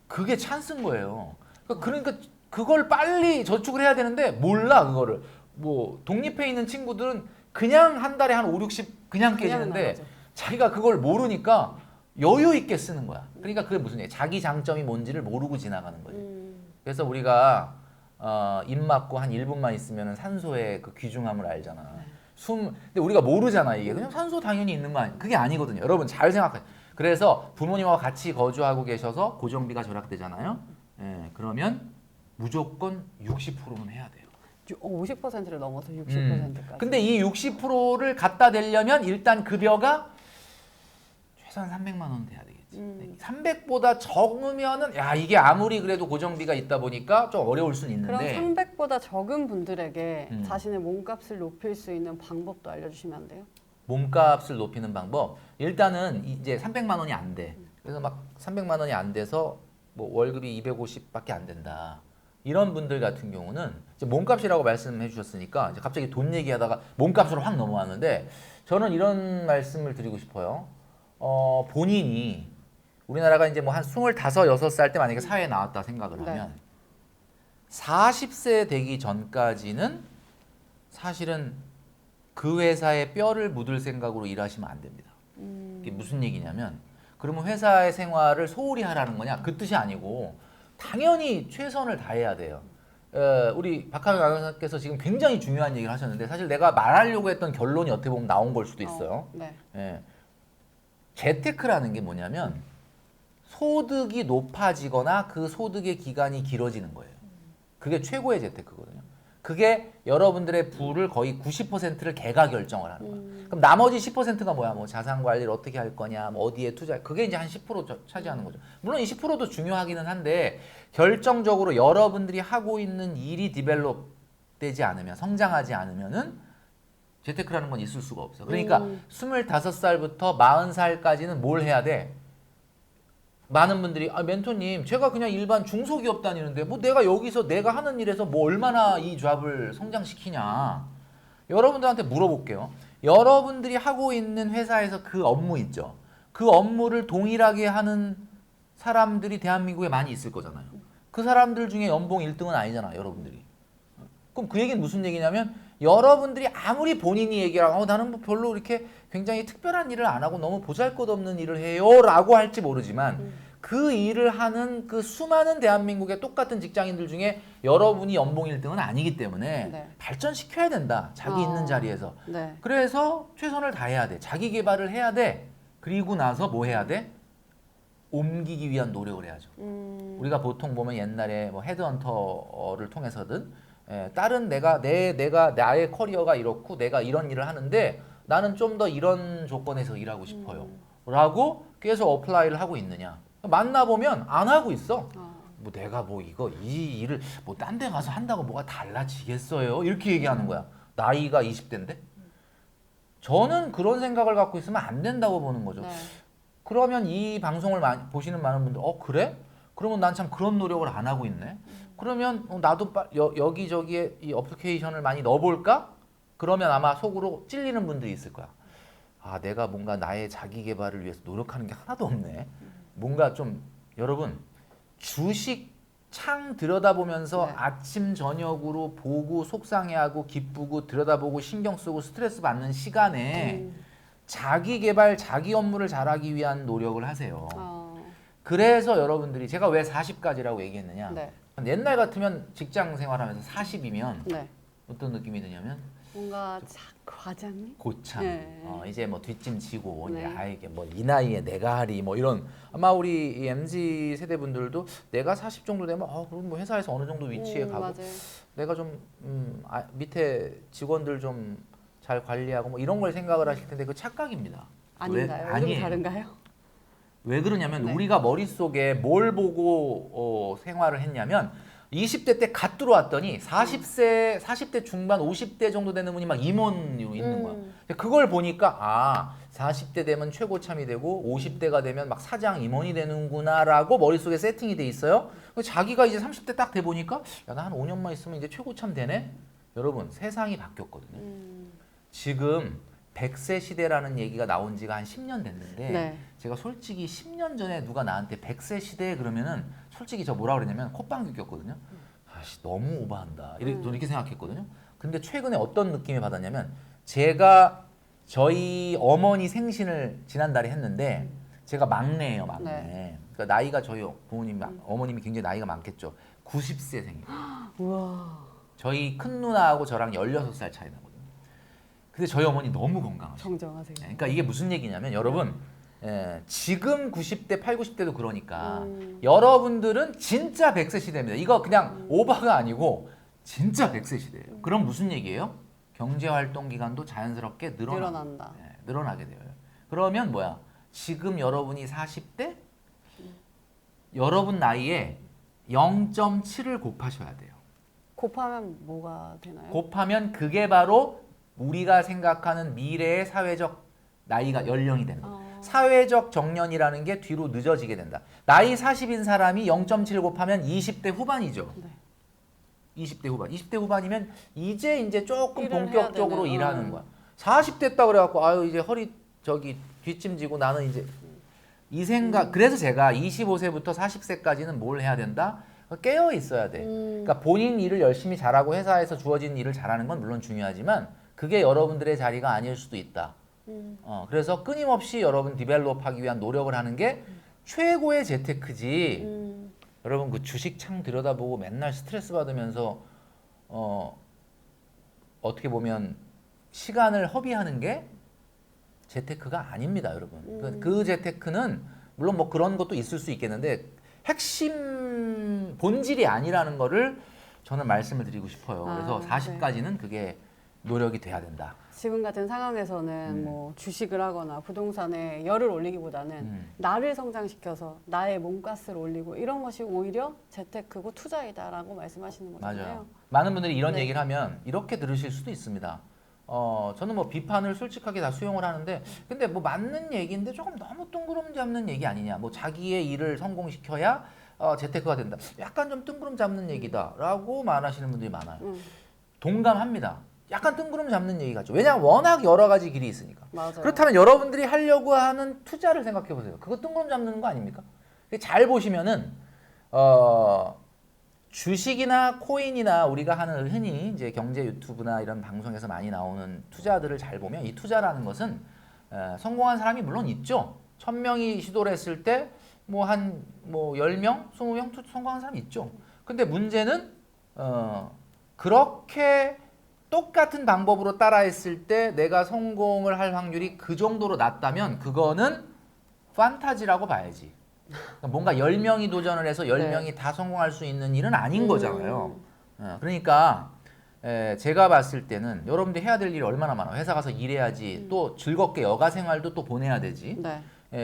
그게 찬스인 거예요. 그러니까 그걸 빨리 저축을 해야 되는데 몰라 그거를. 뭐 독립해 있는 친구들은 그냥 한 달에 한 5, 60 그냥 깨지는데 나가죠. 자기가 그걸 모르니까 여유 있게 쓰는 거야. 그러니까 그게 무슨 얘기야? 자기 장점이 뭔지를 모르고 지나가는 거지. 그래서 우리가 입 막고 한 1분만 있으면 산소의 그 귀중함을 알잖아. 근데 우리가 모르잖아 이게. 그냥 산소 당연히 있는 거 아니야. 그게 아니거든요. 여러분 잘 생각해. 그래서 부모님하고 같이 거주하고 계셔서 고정비가 절약되잖아요. 그러면 무조건 60%는 해야 돼요. 50%를 넘어서 60%까지. 근데 이 60%를 갖다 대려면 일단 급여가 최소한 300만 원 돼야 되겠지. 300보다 적으면은 이게 아무리 그래도 고정비가 있다 보니까 좀 어려울 수는 그럼 있는데 300보다 적은 분들에게 음. 자신의 몸값을 높일 수 있는 방법도 알려주시면 안 돼요? 몸값을 높이는 방법 일단은 이제 300만 원이 안 돼. 그래서 막 300만 원이 안 돼서 뭐 월급이 250밖에 안 된다. 이런 분들 같은 경우는 이제 몸값이라고 말씀해 주셨으니까 이제 갑자기 돈 얘기하다가 몸값으로 확 넘어왔는데 저는 이런 말씀을 드리고 싶어요. 본인이 우리나라가 이제 뭐 한 25, 6살 때 만약에 사회에 나왔다 생각을 하면 40세 되기 전까지는 사실은 그 회사에 뼈를 묻을 생각으로 일하시면 안 됩니다. 이게 무슨 얘기냐면 그러면 회사의 생활을 소홀히 하라는 거냐? 그 뜻이 아니고 당연히 최선을 다해야 돼요. 우리 박하경 아나운서께서 지금 굉장히 중요한 얘기를 하셨는데 사실 내가 말하려고 했던 결론이 어떻게 보면 나온 걸 수도 있어요. 네. 재테크라는 게 뭐냐면 소득이 높아지거나 그 소득의 기간이 길어지는 거예요. 그게 최고의 재테크거든요. 그게 여러분들의 부를 거의 90%를 개가 결정을 하는 거야. 그럼 나머지 10%가 뭐야? 뭐 자산 관리를 어떻게 할 거냐, 뭐 어디에 투자, 그게 이제 한 10% 차지하는 거죠. 물론 이 10%도 중요하기는 한데 결정적으로 여러분들이 하고 있는 일이 디벨롭 되지 않으면, 성장하지 않으면은 재테크라는 건 있을 수가 없어. 그러니까 25살부터 40살까지는 뭘 해야 돼? 많은 분들이 멘토님 제가 그냥 일반 중소기업 다니는데 뭐 내가 여기서 내가 하는 일에서 뭐 얼마나 이 잡을 성장시키냐 여러분들한테 물어볼게요. 여러분들이 하고 있는 회사에서 그 업무 있죠. 그 업무를 동일하게 하는 사람들이 대한민국에 많이 있을 거잖아요. 그 사람들 중에 연봉 1등은 아니잖아 여러분들이. 그럼 그 얘기는 무슨 얘기냐면 여러분들이 아무리 본인이 얘기를 하고 나는 뭐 별로 이렇게 굉장히 특별한 일을 안 하고 너무 보잘것없는 일을 해요 라고 할지 모르지만 그 일을 하는 그 수많은 대한민국의 똑같은 직장인들 중에 여러분이 연봉 1등은 아니기 때문에 발전시켜야 된다. 자기 있는 자리에서. 네. 그래서 최선을 다해야 돼. 자기 개발을 해야 돼. 그리고 나서 뭐 해야 돼? 옮기기 위한 노력을 해야죠. 우리가 보통 보면 옛날에 뭐 헤드헌터를 통해서든 다른 내가 나의 커리어가 이렇고 내가 이런 일을 하는데 나는 좀 더 이런 조건에서 일하고 싶어요. 라고 계속 어플라이를 하고 있느냐. 만나보면 안 하고 있어. 어. 뭐 내가 뭐 이 일을 뭐 딴 데 가서 한다고 뭐가 달라지겠어요? 이렇게 얘기하는 거야. 나이가 20대인데. 저는 그런 생각을 갖고 있으면 안 된다고 보는 거죠. 네. 그러면 이 방송을 보시는 많은 분들, 그래? 그러면 난 참 그런 노력을 안 하고 있네. 그러면 나도 여기저기에 이 어플리케이션을 많이 넣어볼까? 그러면 아마 속으로 찔리는 분들이 있을 거야. 아, 내가 뭔가 나의 자기 개발을 위해서 노력하는 게 하나도 없네. 뭔가 좀, 여러분, 주식 창 들여다보면서 네. 아침 저녁으로 보고 속상해하고 기쁘고 들여다보고 신경 쓰고 스트레스 받는 시간에 자기 개발, 자기 업무를 잘하기 위한 노력을 하세요. 그래서 여러분들이 제가 왜 40까지라고 얘기했느냐. 네. 옛날 같으면 직장 생활하면서 40이면 네. 어떤 느낌이 드냐면 뭔가 과장님? 고참. 네. 이제 뭐 뒷짐 지고 네. 이제 이게 뭐 이 나이에 내가 하리 뭐 이런 아마 우리 이 MZ 세대 분들도 내가 40 정도 되면 그럼 뭐 회사에서 어느 정도 위치에 가고 맞아요. 내가 좀 밑에 직원들 좀 잘 관리하고 뭐 이런 걸 생각을 하실 텐데 그 착각입니다. 아닌가요? 좀 아니에요. 다른가요? 왜 그러냐면 네. 우리가 머릿속에 뭘 보고 생활을 했냐면 20대 때 갓 들어왔더니 40대 중반 50대 정도 되는 분이 막 임원으로 있는 거야. 그걸 보니까 40대 되면 최고참이 되고 50대가 되면 막 사장 임원이 되는구나라고 머릿속에 세팅이 돼 있어요. 자기가 이제 30대 딱 돼 보니까 야, 나 한 5년만 있으면 이제 최고참 되네. 여러분 세상이 바뀌었거든요. 지금 100세 시대라는 얘기가 나온 지가 한 10년 됐는데 네. 제가 솔직히 10년 전에 누가 나한테 100세 시대 그러면은 솔직히 저 뭐라 그랬냐면 콧방귀 꼈거든요. 아씨 너무 오버한다. 이렇게 생각했거든요. 근데 최근에 어떤 느낌을 받았냐면 제가 저희 어머니 생신을 지난달에 했는데 제가 막내예요, 막내. 네. 그러니까 나이가 저희 부모님, 어머님이 굉장히 나이가 많겠죠. 90세 생일. 우와. 저희 큰 누나하고 저랑 16살 차이 나거든요. 근데 저희 어머니 너무 건강하시죠. 정정하세요. 그러니까 이게 무슨 얘기냐면 여러분 지금 90대, 8, 90대도 그러니까 여러분들은 진짜 100세 시대입니다. 이거 그냥 오바가 아니고 진짜 100세 시대예요. 그럼 무슨 얘기예요? 경제활동 기간도 자연스럽게 늘어난다. 늘어나게 돼요. 그러면 뭐야? 지금 여러분이 40대? 여러분 나이에 0.7을 곱하셔야 돼요. 곱하면 뭐가 되나요? 곱하면 그게 바로 우리가 생각하는 미래의 사회적 나이가 연령이 되는 거예요. 사회적 정년이라는 게 뒤로 늦어지게 된다. 나이 40인 사람이 0.7 곱하면 20대 후반이죠. 네. 20대 후반. 20대 후반이면 이제 조금 일을 본격적으로 해야 되네. 일하는 거야. 40 됐다 그래갖고 이제 허리 뒷짐지고 나는 이제 이 생각. 그래서 제가 25세부터 40세까지는 뭘 해야 된다? 깨어 있어야 돼. 그러니까 본인 일을 열심히 잘하고 회사에서 주어진 일을 잘하는 건 물론 중요하지만 그게 여러분들의 자리가 아닐 수도 있다. 그래서 끊임없이 여러분 디벨롭하기 위한 노력을 하는 게 최고의 재테크지. 여러분 그 주식 창 들여다보고 맨날 스트레스 받으면서 어떻게 보면 시간을 허비하는 게 재테크가 아닙니다, 여러분. 그 재테크는 물론 뭐 그런 것도 있을 수 있겠는데 핵심 본질이 아니라는 거를 저는 말씀을 드리고 싶어요. 그래서 40까지는 그게 노력이 돼야 된다. 지금 같은 상황에서는 뭐 주식을 하거나 부동산에 열을 올리기보다는 나를 성장시켜서 나의 몸가스를 올리고 이런 것이 오히려 재테크고 투자이다라고 말씀하시는 거잖아요. 맞아요. 많은 분들이 이런 네. 얘기를 하면 이렇게 들으실 수도 있습니다. 저는 뭐 비판을 솔직하게 다 수용을 하는데 근데 뭐 맞는 얘기인데 조금 너무 뜬구름 잡는 얘기 아니냐. 뭐 자기의 일을 성공시켜야 재테크가 된다. 약간 좀 뜬구름 잡는 얘기다라고 말하시는 분들이 많아요. 동감합니다. 약간 뜬구름 잡는 얘기 같죠. 왜냐하면 워낙 여러 가지 길이 있으니까. 맞아요. 그렇다면 여러분들이 하려고 하는 투자를 생각해 보세요. 그거 뜬구름 잡는 거 아닙니까? 잘 보시면은 주식이나 코인이나 우리가 하는 흔히 이제 경제 유튜브나 이런 방송에서 많이 나오는 투자들을 잘 보면 이 투자라는 것은 성공한 사람이 물론 있죠. 1000명이 시도를 했을 때 뭐 한 10명, 20명 성공한 사람이 있죠. 근데 문제는 그렇게 똑같은 방법으로 따라했을 때 내가 성공을 할 확률이 그 정도로 낮다면 그거는 판타지라고 봐야지. 그러니까 뭔가 10명이 도전을 해서 10명이 다 성공할 수 있는 일은 아닌 거잖아요. 그러니까 제가 봤을 때는 여러분들 해야 될 일이 얼마나 많아. 회사 가서 일해야지. 또 즐겁게 여가 생활도 또 보내야 되지. 네.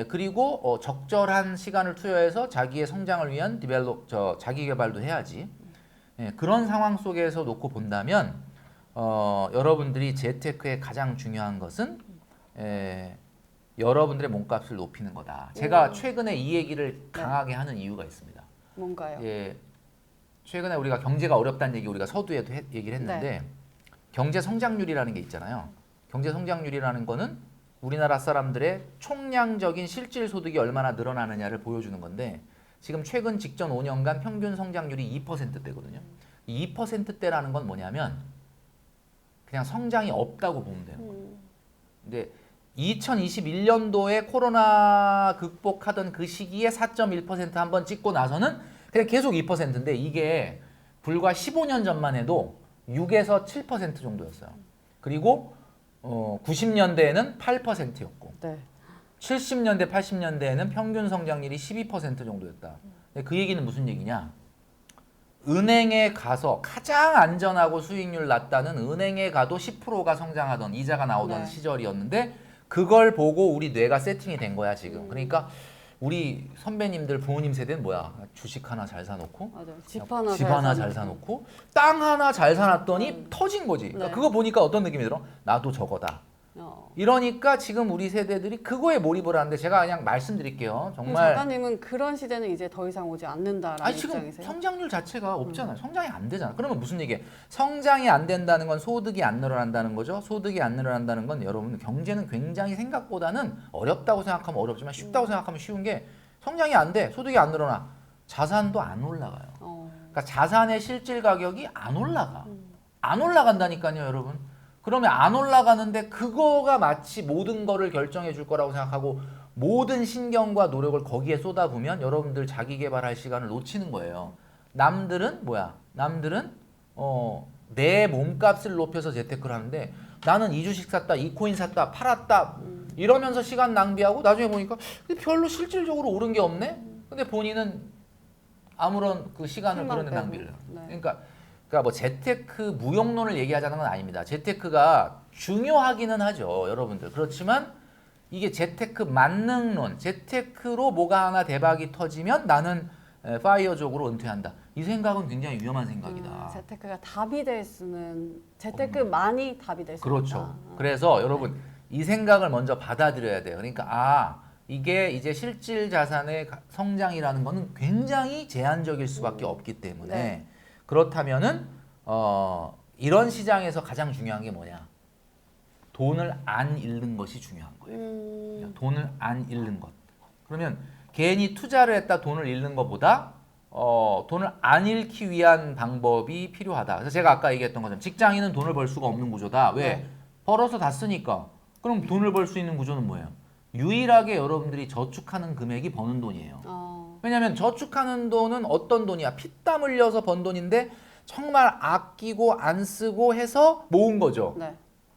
그리고 적절한 시간을 투여해서 자기의 성장을 위한 자기 개발도 해야지. 그런 상황 속에서 놓고 본다면 여러분들이 재테크의 가장 중요한 것은 여러분들의 몸값을 높이는 거다. 제가 최근에 이 얘기를 강하게 하는 이유가 있습니다. 뭔가요? 최근에 우리가 경제가 어렵다는 얘기 우리가 서두에도 얘기를 했는데 네. 경제 성장률이라는 게 있잖아요. 경제 성장률이라는 거는 우리나라 사람들의 총량적인 실질 소득이 얼마나 늘어나느냐를 보여주는 건데 지금 최근 직전 5년간 평균 성장률이 2%대거든요. 이 2%대라는 건 뭐냐면 그냥 성장이 없다고 보면 되는 거예요. 근데 2021년도에 코로나 극복하던 그 시기에 4.1% 한번 찍고 나서는 그냥 계속 2%인데 이게 불과 15년 전만 해도 6에서 7% 정도였어요. 그리고 90년대에는 8%였고 네. 70년대, 80년대에는 평균 성장률이 12% 정도였다. 그 얘기는 무슨 얘기냐? 은행에 가서 가장 안전하고 수익률 낮다는 은행에 가도 10%가 성장하던 이자가 나오던 네. 시절이었는데 그걸 보고 우리 뇌가 세팅이 된 거야 지금. 그러니까 우리 선배님들 부모님 세대는 뭐야? 주식 하나 잘 사놓고 맞아요. 집 하나 잘 사놓고 땅 하나 잘 사놨더니 터진 거지. 그러니까 네. 그거 보니까 어떤 느낌이 들어? 나도 저거다. 이러니까 지금 우리 세대들이 그거에 몰입을 하는데 제가 그냥 말씀드릴게요. 정말 작가님은 그런 시대는 이제 더 이상 오지 않는다라는 아니 지금 입장이세요? 성장률 자체가 없잖아요. 성장이 안 되잖아. 그러면 무슨 얘기예요? 성장이 안 된다는 건 소득이 안 늘어난다는 거죠. 소득이 안 늘어난다는 건 여러분 경제는 굉장히 생각보다는 어렵다고 생각하면 어렵지만 쉽다고 생각하면 쉬운 게 성장이 안 돼. 소득이 안 늘어나. 자산도 안 올라가요. 그러니까 자산의 실질 가격이 안 올라가. 안 올라간다니까요, 여러분. 그러면 안 올라가는데 그거가 마치 모든 거를 결정해 줄 거라고 생각하고 모든 신경과 노력을 거기에 쏟아부으면 여러분들 자기 개발할 시간을 놓치는 거예요. 남들은 뭐야? 남들은 내 몸값을 높여서 재테크를 하는데 나는 이 주식 샀다, 이 코인 샀다, 팔았다 이러면서 시간 낭비하고 나중에 보니까 별로 실질적으로 오른 게 없네? 근데 본인은 아무런 그 시간을 그런 데 낭비를 해요. 네. 그러니까 뭐 재테크 무용론을 얘기하자는 건 아닙니다. 재테크가 중요하기는 하죠, 여러분들. 그렇지만 이게 재테크 만능론, 재테크로 뭐가 하나 대박이 터지면 나는 파이어족으로 은퇴한다. 이 생각은 굉장히 위험한 생각이다. 재테크가 답이 될 수는 재테크만이 답이 될 수 그렇죠. 없다. 그래서 여러분 이 생각을 먼저 받아들여야 돼요. 그러니까 이게 이제 실질 자산의 성장이라는 거는 굉장히 제한적일 수밖에 없기 때문에 네. 그렇다면은 이런 시장에서 가장 중요한 게 뭐냐? 돈을 안 잃는 것이 중요한 거예요. 돈을 안 잃는 것. 그러면 괜히 투자를 했다 돈을 잃는 것보다 돈을 안 잃기 위한 방법이 필요하다. 그래서 제가 아까 얘기했던 것처럼 직장인은 돈을 벌 수가 없는 구조다. 왜? 네. 벌어서 다 쓰니까. 그럼 돈을 벌 수 있는 구조는 뭐예요? 유일하게 여러분들이 저축하는 금액이 버는 돈이에요. 왜냐하면 저축하는 돈은 어떤 돈이야? 피땀 흘려서 번 돈인데 정말 아끼고 안 쓰고 해서 모은 거죠. 네.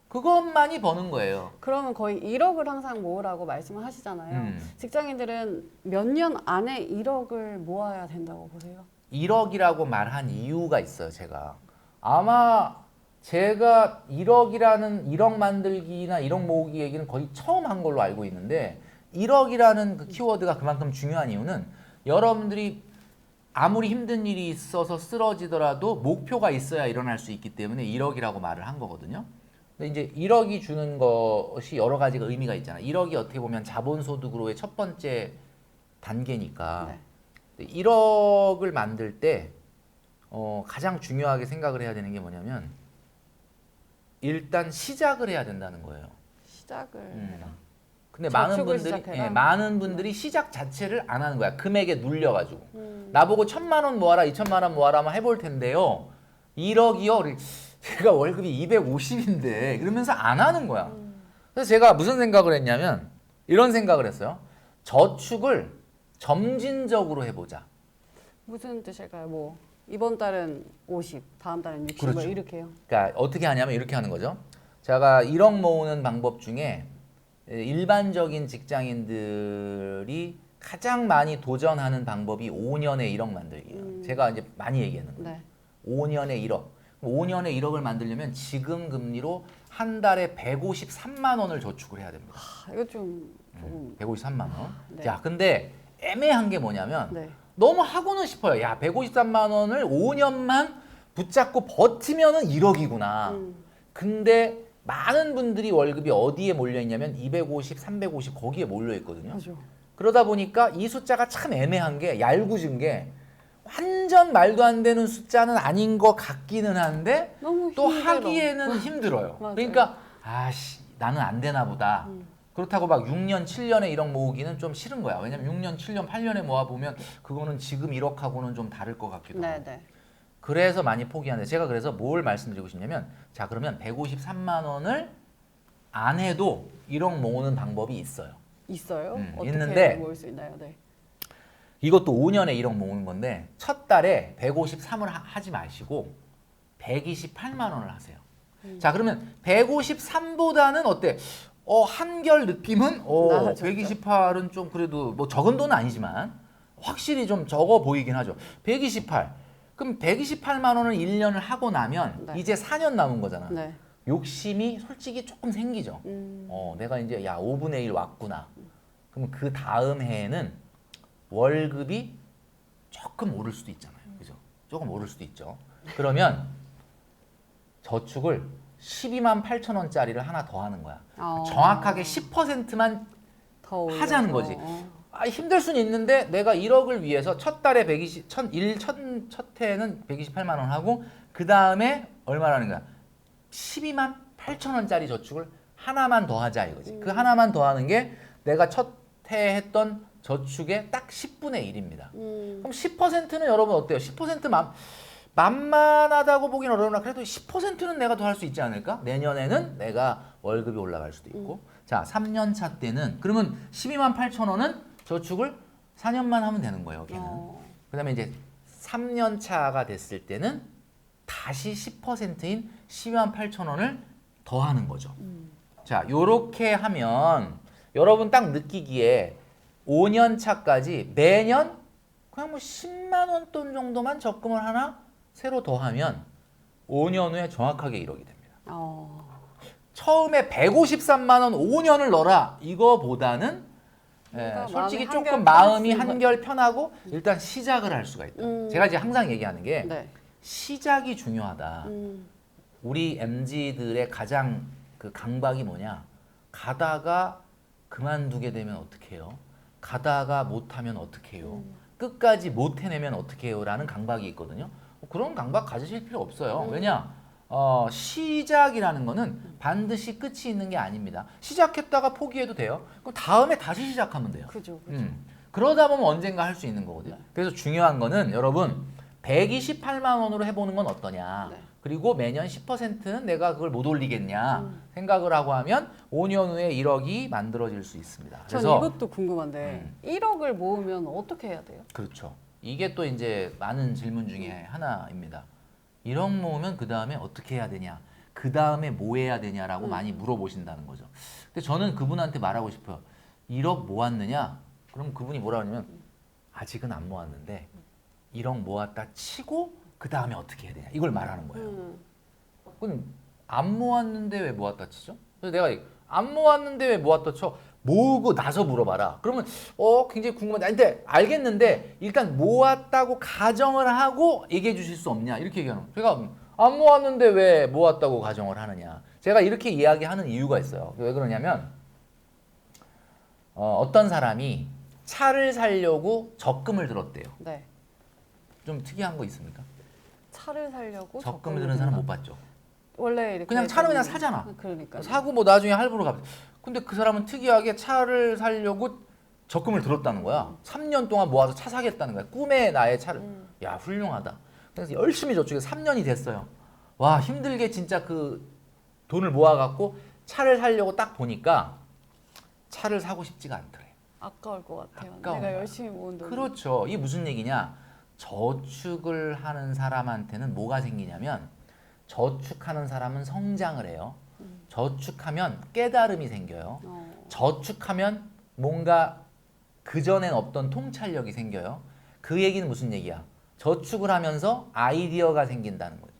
그것만이 버는 거예요. 그러면 거의 1억을 항상 모으라고 말씀을 하시잖아요. 직장인들은 몇 년 안에 1억을 모아야 된다고 보세요? 1억이라고 말한 이유가 있어요, 제가. 아마 제가 1억 만들기나 1억 모으기 얘기는 거의 처음 한 걸로 알고 있는데 1억이라는 그 키워드가 그만큼 중요한 이유는 여러분들이 아무리 힘든 일이 있어서 쓰러지더라도 목표가 있어야 일어날 수 있기 때문에 1억이라고 말을 한 거거든요. 근데 이제 1억이 주는 것이 여러 가지가 의미가 있잖아요. 1억이 어떻게 보면 자본소득으로의 첫 번째 단계니까. 네. 1억을 만들 때 가장 중요하게 생각을 해야 되는 게 뭐냐면 일단 시작을 해야 된다는 거예요. 시작을 해라. 근데 저축을 시작해라? 많은 분들이 시작 자체를 안 하는 거야. 금액에 눌려가지고. 나보고 1,000만 원 모아라, 2,000만 원 모아라만 해볼 텐데요. 1억이요? 제가 월급이 250인데 이러면서 안 하는 거야. 그래서 제가 무슨 생각을 했냐면 이런 생각을 했어요. 저축을 점진적으로 해보자. 무슨 뜻일까요? 뭐 이번 달은 50, 다음 달은 60, 그렇죠. 뭐 이렇게요. 그러니까 어떻게 하냐면 이렇게 하는 거죠. 제가 1억 모으는 방법 중에 일반적인 직장인들이 가장 많이 도전하는 방법이 5년에 1억 만들기예요. 제가 이제 많이 얘기하는 거예요. 네. 5년에 1억. 5년에 1억을 만들려면 지금 금리로 한 달에 153만 원을 저축을 해야 됩니다. 이거 좀 조금 153만 원. 네. 자, 근데 애매한 게 뭐냐면 네. 너무 하고는 싶어요. 야, 153만 원을 5년만 붙잡고 버티면은 1억이구나. 근데 많은 분들이 월급이 어디에 몰려 있냐면 250, 350 거기에 몰려 있거든요. 그죠. 그러다 보니까 이 숫자가 참 애매한 게 얄궂은 게 완전 말도 안 되는 숫자는 아닌 것 같기는 한데 너무 또 힘들어. 하기에는 힘들어요. 맞아요. 그러니까 아씨 나는 안 되나 보다. 그렇다고 막 6년, 7년에 1억 모으기는 좀 싫은 거야. 왜냐면 6년, 7년, 8년에 모아보면 그거는 지금 1억하고는 좀 다를 것 같기도 하고. 네네. 그래서 많이 포기하는데 제가 그래서 뭘 말씀드리고 싶냐면 자 그러면 153만 원을 안 해도 1억 모으는 방법이 있어요. 있어요? 어떻게 있는데 모을 수 있나요? 네. 이것도 5년에 1억 모으는 건데 첫 달에 153을 하지 마시고 128만 원을 하세요. 자 그러면 153보다는 어때? 한결 느낌은 나아졌죠. 128은 좀 그래도 뭐 적은 돈은 아니지만 확실히 좀 적어 보이긴 하죠. 128. 그럼 128만 원을 1년을 하고 나면 네. 이제 4년 남은 거잖아. 네. 욕심이 솔직히 조금 생기죠. 내가 이제 야 5분의 1 왔구나. 그럼 그 다음 해에는 월급이 조금 오를 수도 있잖아요. 그죠? 조금 오를 수도 있죠. 그러면 저축을 12만 8천 원짜리를 하나 더 하는 거야. 정확하게 10%만 더 올려서. 하자는 거지. 힘들 수는 있는데 내가 1억을 위해서 첫 달에 첫 해에는 128만 원 하고 그 다음에 얼마라는 거야? 12만 8천 원짜리 저축을 하나만 더 하자 이거지. 그 하나만 더 하는 게 내가 첫 해 했던 저축의 딱 10분의 1입니다. 그럼 10%는 여러분 어때요? 10% 만만하다고 보긴 어려우나 그래도 10%는 내가 더 할 수 있지 않을까? 내년에는 내가 월급이 올라갈 수도 있고. 자, 3년 차 때는 그러면 12만 8천 원은 저축을 4년만 하면 되는 거예요. 걔는. 그다음에 이제 3년 차가 됐을 때는 다시 10%인 12만 8천 원을 더 하는 거죠. 자, 요렇게 하면 여러분 딱 느끼기에 5년 차까지 매년 그냥 뭐 10만 원 돈 정도만 적금을 하나 새로 더 하면 5년 후에 정확하게 1억이 됩니다. 처음에 153만 원 5년을 넣어라 이거보다는 솔직히 마음이 조금 한결 마음이 편했으면. 한결 편하고 일단 시작을 할 수가 있다. 제가 이제 항상 얘기하는 게 네. 시작이 중요하다. 우리 MZ들의 가장 그 강박이 뭐냐? 가다가 그만두게 되면 어떡해요? 가다가 못하면 어떡해요? 끝까지 못 해내면 어떡해요? 라는 강박이 있거든요. 그런 강박 가지실 필요 없어요. 왜냐? 시작이라는 거는 반드시 끝이 있는 게 아닙니다. 시작했다가 포기해도 돼요. 그럼 다음에 다시 시작하면 돼요. 그죠. 그러다 보면 언젠가 할 수 있는 거거든요. 그래서 중요한 거는 여러분 128만 원으로 해보는 건 어떠냐. 네. 그리고 매년 10%는 내가 그걸 못 올리겠냐 생각을 하고 하면 5년 후에 1억이 만들어질 수 있습니다. 전 그래서 이것도 궁금한데 1억을 모으면 어떻게 해야 돼요? 그렇죠. 이게 또 이제 많은 질문 중에 하나입니다. 1억 모으면 그 다음에 어떻게 해야 되냐, 그 다음에 뭐 해야 되냐라고 많이 물어보신다는 거죠. 근데 저는 그분한테 말하고 싶어요. 1억 모았느냐? 그럼 그분이 뭐라 하냐면 아직은 안 모았는데 1억 모았다 치고 그 다음에 어떻게 해야 되냐 이걸 말하는 거예요. 그럼 안 모았는데 왜 모았다 치죠? 그래서 내가 안 모았는데 왜 모았다 쳐? 모으고 나서 물어봐라. 그러면 굉장히 궁금한데 근데 알겠는데 일단 모았다고 가정을 하고 얘기해 주실 수 없냐 이렇게 얘기하는 거예요. 제가 안 모았는데 왜 모았다고 가정을 하느냐. 제가 이렇게 이야기하는 이유가 있어요. 왜 그러냐면 어떤 사람이 차를 사려고 적금을 들었대요. 네. 좀 특이한 거 있습니까? 차를 사려고 적금을 드는 사람 못 봤죠. 원래 이렇게 그냥 차는 그냥 좀- 사잖아. 그러니까 사고 뭐 나중에 할부로 갚. 근데 그 사람은 특이하게 차를 사려고 적금을 들었다는 거야. 3년 동안 모아서 차 사겠다는 거야. 꿈의 나의 차를. 야 훌륭하다. 그래서 열심히 저축해서 3년이 됐어요. 와 힘들게 진짜 그 돈을 모아갖고 차를 사려고 딱 보니까 차를 사고 싶지가 않더래. 아까울 것 같아요. 아까운 내가 거야. 열심히 모은 돈. 그렇죠. 이게 무슨 얘기냐? 저축을 하는 사람한테는 뭐가 생기냐면 저축하는 사람은 성장을 해요. 저축하면 깨달음이 생겨요. 저축하면 뭔가 그전엔 없던 통찰력이 생겨요. 그 얘기는 무슨 얘기야? 저축을 하면서 아이디어가 생긴다는 거죠.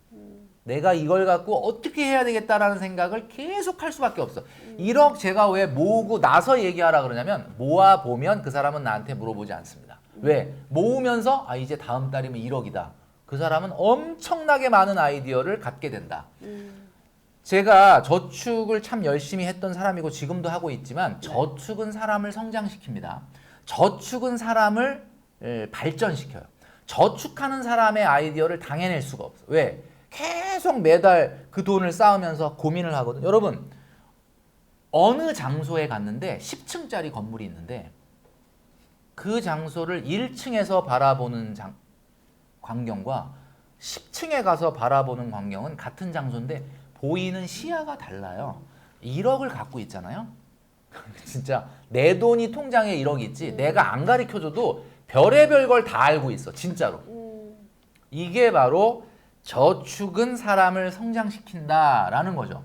내가 이걸 갖고 어떻게 해야 되겠다라는 생각을 계속 할 수밖에 없어. 1억 제가 왜 모으고 나서 얘기하라 그러냐면 모아보면 그 사람은 나한테 물어보지 않습니다. 왜? 모으면서 이제 다음 달이면 1억이다. 그 사람은 엄청나게 많은 아이디어를 갖게 된다. 제가 저축을 참 열심히 했던 사람이고 지금도 하고 있지만 저축은 사람을 성장시킵니다. 저축은 사람을 발전시켜요. 저축하는 사람의 아이디어를 당해낼 수가 없어. 왜? 계속 매달 그 돈을 쌓으면서 고민을 하거든. 여러분, 어느 장소에 갔는데 10층짜리 건물이 있는데 그 장소를 1층에서 바라보는 광경과 10층에 가서 바라보는 광경은 같은 장소인데 보이는 시야가 달라요. 1억을 갖고 있잖아요. 진짜 내 돈이 통장에 1억이 있지 내가 안 가르쳐줘도 별의별 걸 다 알고 있어. 진짜로. 이게 바로 저축은 사람을 성장시킨다라는 거죠.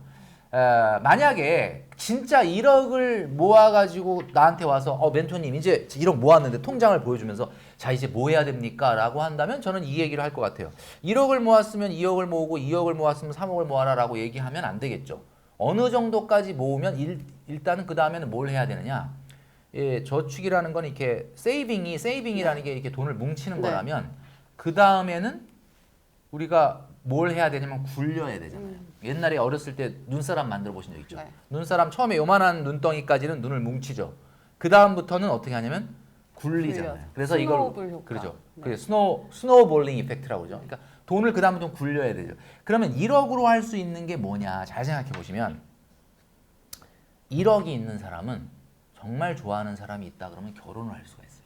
만약에 진짜 1억을 모아가지고 나한테 와서 멘토님 이제 1억 모았는데 통장을 보여주면서 자 이제 뭐 해야 됩니까? 라고 한다면 저는 이 얘기를 할 것 같아요. 1억을 모았으면 2억을 모으고 2억을 모았으면 3억을 모아라 라고 얘기하면 안 되겠죠. 어느 정도까지 모으면 일단은 그 다음에는 뭘 해야 되느냐. 예, 저축이라는 건 이렇게 세이빙이라는 게 이렇게 돈을 뭉치는 네. 거라면 그 다음에는 우리가 뭘 해야 되냐면 굴려야 되잖아요. 옛날에 어렸을 때 눈사람 만들어 보신 적 있죠? 네. 눈사람 처음에 요만한 눈덩이까지는 눈을 뭉치죠. 그 다음부터는 어떻게 하냐면 굴리잖아요. 굴려서. 그래서 이걸 스노우볼 효과. 그렇죠. 네. 그게 스노우볼링 이펙트라고 그러죠. 그러니까 돈을 그 다음부터 굴려야 되죠. 그러면 1억으로 할 수 있는 게 뭐냐? 잘 생각해 보시면 1억이 있는 사람은 정말 좋아하는 사람이 있다 그러면 결혼을 할 수가 있어요.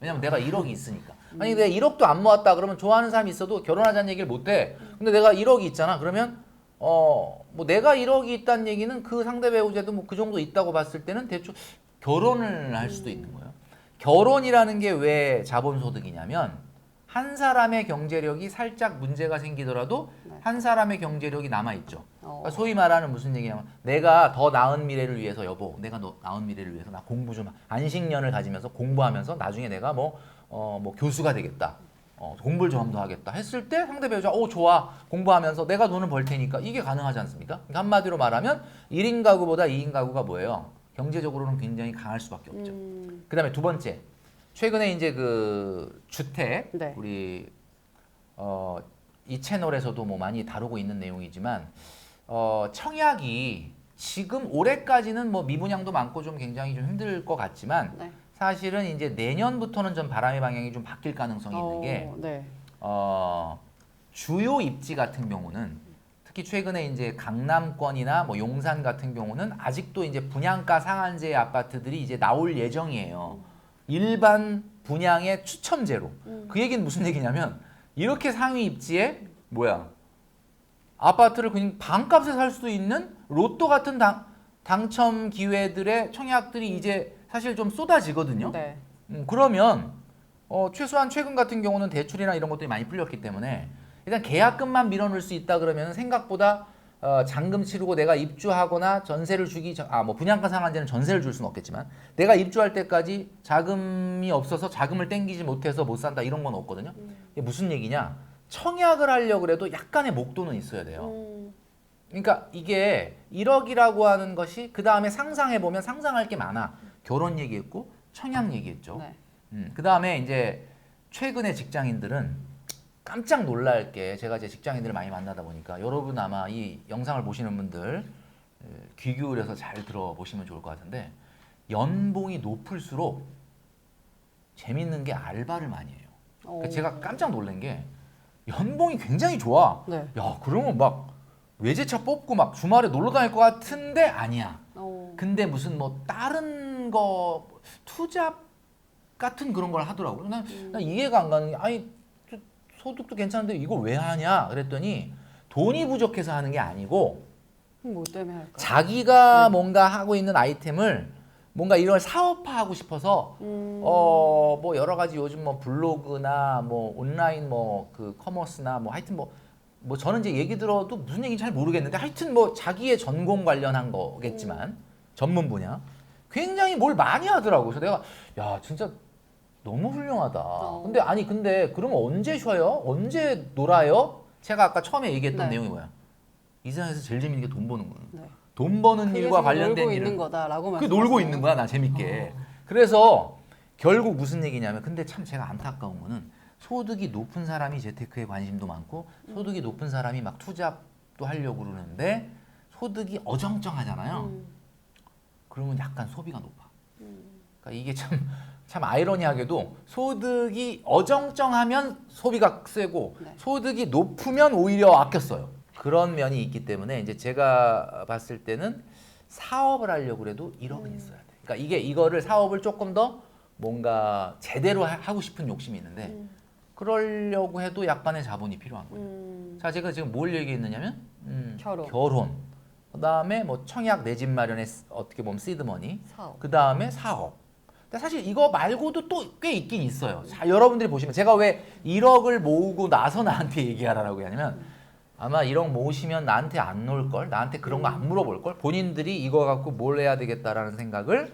왜냐면 내가 1억이 있으니까. 아니 내가 1억도 안 모았다 그러면 좋아하는 사람이 있어도 결혼하자는 얘기를 못 해. 근데 내가 1억이 있잖아. 그러면 뭐 내가 1억이 있다는 얘기는 그 상대 배우자도 뭐 그 정도 있다고 봤을 때는 대충 결혼을 할 수도 있는 거예요. 결혼이라는 게 왜 자본소득이냐면 한 사람의 경제력이 살짝 문제가 생기더라도 한 사람의 경제력이 남아있죠. 그러니까 소위 말하는 무슨 얘기냐면 내가 더 나은 미래를 위해서 여보 내가 너 나은 미래를 위해서 나 공부 좀 안식년을 가지면서 공부하면서 나중에 내가 뭐 교수가 되겠다. 공부를 좀 더 하겠다 했을 때 상대 배우자 좋아 공부하면서 내가 돈을 벌 테니까 이게 가능하지 않습니까? 그러니까 한마디로 말하면 1인 가구보다 2인 가구가 뭐예요? 경제적으로는 굉장히 강할 수밖에 없죠. 그 다음에 두 번째 최근에 이제 그 주택 네. 우리 이 채널에서도 뭐 많이 다루고 있는 내용이지만 청약이 지금 올해까지는 뭐 미분양도 많고 좀 굉장히 좀 힘들 것 같지만 네. 사실은 이제 내년부터는 좀 바람의 방향이 좀 바뀔 가능성이 있는 게 네. 주요 입지 같은 경우는 특히 최근에 이제 강남권이나 뭐 용산 같은 경우는 아직도 이제 분양가 상한제 아파트들이 이제 나올 예정이에요. 일반 분양의 추첨제로. 그 얘기는 무슨 얘기냐면 이렇게 상위 입지에 아파트를 그냥 반값에 살 수도 있는 로또 같은 당첨 기회들의 청약들이 이제 사실 좀 쏟아지거든요. 네. 그러면 최소한 최근 같은 경우는 대출이나 이런 것들이 많이 풀렸기 때문에 일단 계약금만 밀어넣을 수 있다 그러면 생각보다 잔금 치르고 내가 입주하거나 전세를 뭐 분양가 상한제는 전세를 줄 수는 없겠지만 내가 입주할 때까지 자금이 없어서 자금을 땡기지 못해서 못 산다 이런 건 없거든요. 이게 무슨 얘기냐? 청약을 하려고 해도 약간의 목돈은 있어야 돼요. 그러니까 이게 1억이라고 하는 것이 그 다음에 상상해보면 상상할 게 많아. 결혼 얘기했고 청약 얘기했죠. 네. 그 다음에 이제 최근에 직장인들은 깜짝 놀랄 게 제가 이제 직장인들을 많이 만나다 보니까 여러분 아마 이 영상을 보시는 분들 귀 기울여서 잘 들어보시면 좋을 것 같은데 연봉이 높을수록 재밌는 게 알바를 많이 해요. 그러니까 제가 깜짝 놀란 게 연봉이 굉장히 좋아. 네. 야 그러면 막 외제차 뽑고 막 주말에 놀러 다닐 것 같은데 아니야. 근데 무슨 뭐 다른 거 투잡 같은 그런 걸 하더라고요. 난 이해가 안 가는 게 아니 소득도 괜찮은데 이걸 왜 하냐 그랬더니 돈이 부족해서 하는 게 아니고 뭐 때문에 할까? 자기가 뭔가 하고 있는 아이템을 뭔가 이런 사업화하고 싶어서 뭐 여러 가지 요즘 뭐 블로그나 뭐 온라인 뭐 그 커머스나 뭐 하여튼 뭐 저는 이제 얘기 들어도 무슨 얘기인지 잘 모르겠는데 하여튼 뭐 자기의 전공 관련한 거겠지만 전문 분야 굉장히 뭘 많이 하더라고요. 그래서 내가 야 진짜 너무 훌륭하다. 근데 그러면 언제 쉬어요? 언제 놀아요? 제가 아까 처음에 얘기했던 네. 내용이 뭐야? 이 세상에서 제일 재밌는 게 돈 버는 거예요. 네. 돈 버는 그게 일과 지금 관련된 놀고 일을 있는 거다라고 그게 말씀하시네요. 놀고 있는 거야 나 재밌게. 그래서 결국 무슨 얘기냐면 근데 참 제가 안타까운 거는 소득이 높은 사람이 재테크에 관심도 많고 소득이 높은 사람이 막 투자도 하려고 그러는데 소득이 어정쩡하잖아요. 그러면 약간 소비가 높아. 그러니까 이게 참 아이러니하게도 소득이 어정쩡하면 소비가 세고 네. 소득이 소득이 높으면 오히려 아껴 써요. 그런 면이 있기 때문에 이제 제가 봤을 때는 사업을 하려고 그래도 1억은 있어야 돼. 그러니까 이거를 사업을 조금 더 뭔가 제대로 하고 싶은 욕심이 있는데 그러려고 해도 약간의 자본이 필요한 거예요. 자, 제가 지금 뭘 얘기했느냐면 결혼. 그다음에 뭐 청약 내 집 마련의 어떻게 보면 시드머니. 사업. 그다음에 사업. 근데 사실 이거 말고도 또 꽤 있긴 있어요. 자, 여러분들이 보시면 제가 왜 1억을 모으고 나서 나한테 얘기하라고 하냐면 아마 1억 모으시면 나한테 안 놓을 걸, 나한테 그런 거 안 물어볼 걸, 본인들이 이거 갖고 뭘 해야 되겠다라는 생각을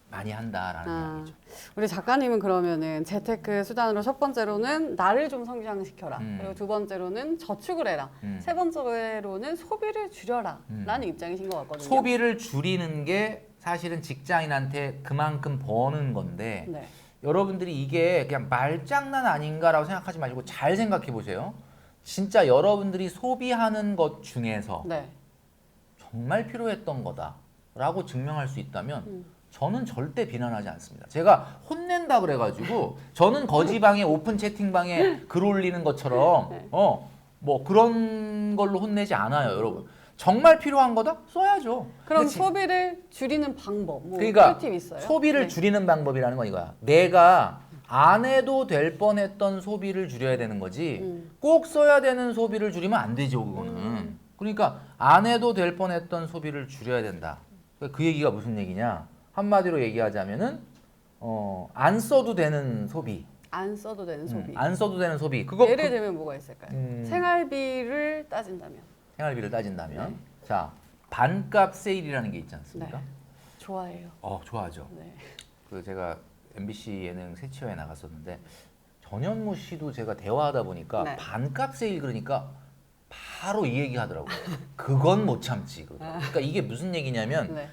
많이 한다라는 이야기죠. 우리 작가님은 그러면은 재테크 수단으로 첫 번째로는 나를 좀 성장시켜라. 그리고 두 번째로는 저축을 해라. 세 번째로는 소비를 줄여라. 라는 입장이신 것 같거든요. 소비를 줄이는 게 사실은 직장인한테 그만큼 버는 건데 네. 여러분들이 이게 그냥 말장난 아닌가라고 생각하지 마시고 잘 생각해 보세요. 진짜 여러분들이 소비하는 것 중에서 네. 정말 필요했던 거다라고 증명할 수 있다면 저는 절대 비난하지 않습니다. 제가 혼낸다 그래가지고 저는 거지방에 오픈 채팅방에 글 올리는 것처럼 네. 뭐 그런 걸로 혼내지 않아요, 여러분. 정말 필요한 거다? 써야죠. 그럼 근데 소비를 줄이는 방법, 뭐 그러니까 꿀팁 있어요? 소비를 네. 줄이는 방법이라는 건 이거야. 내가 안 해도 될 뻔했던 소비를 줄여야 되는 거지. 꼭 써야 되는 소비를 줄이면 안 되죠, 그거는. 그러니까 안 해도 될 뻔했던 소비를 줄여야 된다. 그 얘기가 무슨 얘기냐? 한마디로 얘기하자면은 안 써도 되는 소비. 안 써도 되는 소비. 안 써도 되는 소비. 그거 예를 들면 뭐가 있을까요? 음. 생활비를 따진다면. 생활비를 따진다면 네. 자, 반값 세일이라는 게 있지 않습니까? 네. 좋아해요. 좋아하죠. 네. 그 제가 MBC 예능 새치어에 나갔었는데 전현무 씨도 제가 대화하다 보니까 네. 반값 세일 그러니까 바로 이 얘기 하더라고요. 그건 못 참지. 그러니까 이게 무슨 얘기냐면 네.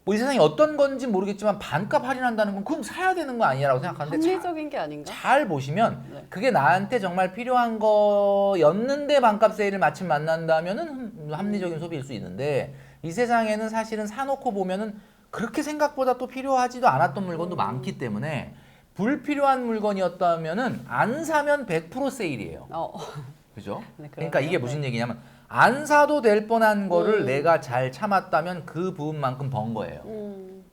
뭐 이 세상에 어떤 건지 모르겠지만 반값 할인한다는 건 그럼 사야 되는 거 아니냐라고 생각하는데 합리적인 게 아닌가? 잘 보시면 네. 그게 나한테 정말 필요한 거였는데 반값 세일을 마침 만난다면은 합리적인 소비일 수 있는데 이 세상에는 사실은 사놓고 보면은 그렇게 생각보다 또 필요하지도 않았던 물건도 많기 때문에 불필요한 물건이었다면은 안 사면 100% 세일이에요. 그죠? 네, 그러니까 이게 그러네요. 무슨 얘기냐면 안 사도 될 뻔한 거를 내가 잘 참았다면 그 부분만큼 번 거예요.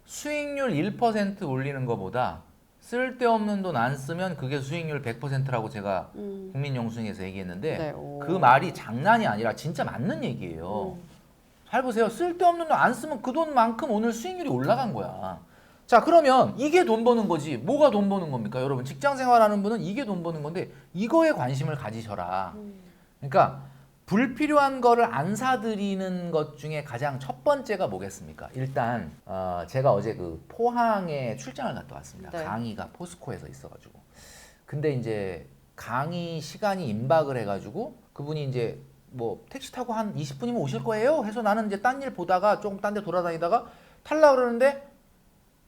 수익률 1% 올리는 것보다 쓸데없는 돈 안 쓰면 그게 수익률 100%라고 제가 국민영수증에서 얘기했는데 네, 오. 그 말이 장난이 아니라 진짜 맞는 얘기예요. 잘 보세요. 쓸데없는 돈 안 쓰면 그 돈만큼 오늘 수익률이 올라간 거야. 자, 그러면 이게 돈 버는 거지. 뭐가 돈 버는 겁니까? 여러분 직장 생활하는 분은 이게 돈 버는 건데 이거에 관심을 가지셔라. 그러니까 불필요한 거를 안 사드리는 것 중에 가장 첫 번째가 뭐겠습니까? 일단 제가 어제 그 포항에 출장을 갔다 왔습니다. 네. 강의가 포스코에서 있어가지고. 근데 이제 강의 시간이 임박을 해가지고 그분이 이제 뭐 택시 타고 한 20분이면 오실 거예요 해서 나는 이제 딴 일 보다가 조금 딴 데 돌아다니다가 타려고 그러는데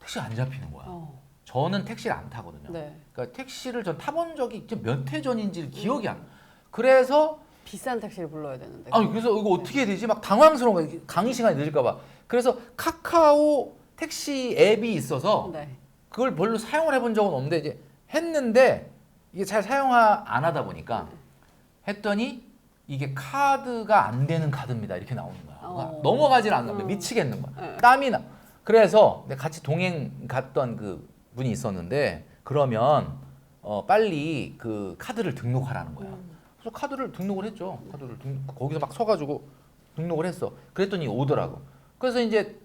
택시가 안 잡히는 거야. 저는 택시를 안 타거든요. 네. 그러니까 택시를 전 타본 적이 몇 해 전인지 기억이 안 나. 그래서 비싼 택시를 불러야 되는데. 그래서 이거 어떻게 해야 되지? 막 당황스러운 거야. 강의 시간이 늦을까 봐. 그래서 카카오 택시 앱이 있어서 네. 그걸 별로 사용을 해본 적은 없는데 이제 했는데 이게 잘 사용 안 하다 보니까 했더니 이게 카드가 안 되는 카드입니다. 이렇게 나오는 거야. 넘어가질 않는 거야. 미치겠는 거야. 땀이 나. 그래서 같이 동행 갔던 그 분이 있었는데 그러면 빨리 그 카드를 등록하라는 거야. 그래서 카드를 등록을 했죠. 거기서 막 서가지고 등록을 했어. 그랬더니 오더라고. 그래서 이제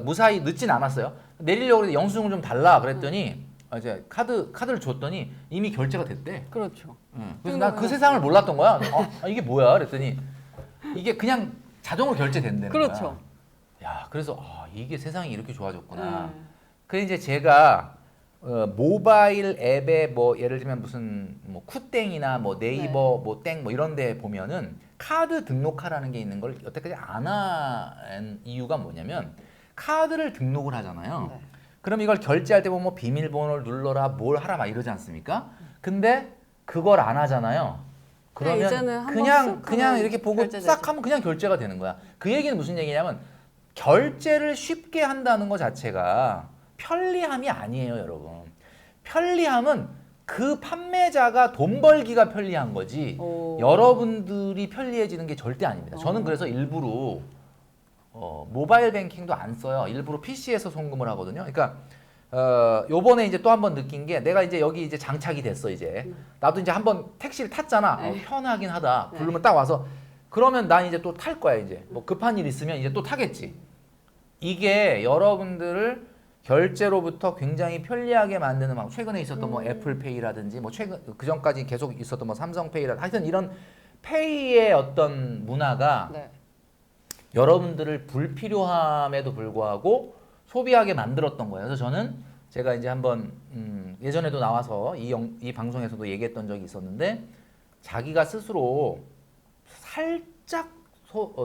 무사히 늦진 않았어요. 내리려고 했는데 영수증을 좀 달라 그랬더니 이제 카드를 줬더니 이미 결제가 됐대. 그렇죠. 그래서 난 그 세상을 몰랐던 거야. 이게 뭐야? 그랬더니 이게 그냥 자동으로 결제된다는 그렇죠. 거야. 야, 그래서 이게 세상이 이렇게 좋아졌구나. 그래서 이제 제가 모바일 앱에 뭐 예를 들면 무슨 뭐 쿠땡이나 뭐 네이버 네. 뭐 땡 뭐 이런 데 보면은 카드 등록하라는 게 있는 걸 여태까지 안 한 이유가 뭐냐면 카드를 등록을 하잖아요. 네. 그럼 이걸 결제할 때 보면 뭐 비밀번호를 눌러라 뭘 하라 막 이러지 않습니까? 근데 그걸 안 하잖아요. 그냥 이제는 그러면 한번 그냥 쓱 그냥 하면 이렇게 보고 결제되죠. 싹 하면 그냥 결제가 되는 거야. 그 얘기는 무슨 얘기냐면 결제를 쉽게 한다는 것 자체가 편리함이 아니에요, 여러분. 편리함은 그 판매자가 돈 벌기가 편리한 거지 오. 여러분들이 편리해지는 게 절대 아닙니다. 저는 그래서 일부러 모바일 뱅킹도 안 써요. 일부러 PC에서 송금을 하거든요. 그러니까 요번에 이제 또 한 번 느낀 게 내가 이제 여기 이제 장착이 됐어 이제. 나도 이제 한번 택시를 탔잖아. 네. 편하긴 하다. 네. 부르면 딱 와서 그러면 난 이제 또 탈 거야 이제. 뭐 급한 일 있으면 이제 또 타겠지. 이게 여러분들을 결제로부터 굉장히 편리하게 만드는 방법. 최근에 있었던 뭐 애플페이라든지 뭐 최근 그 전까지 계속 있었던 뭐 삼성페이라 하여튼 이런 페이의 어떤 문화가 네. 여러분들을 불필요함에도 불구하고 소비하게 만들었던 거예요. 그래서 저는 제가 이제 한번 예전에도 나와서 이 방송에서도 얘기했던 적이 있었는데 자기가 스스로 살짝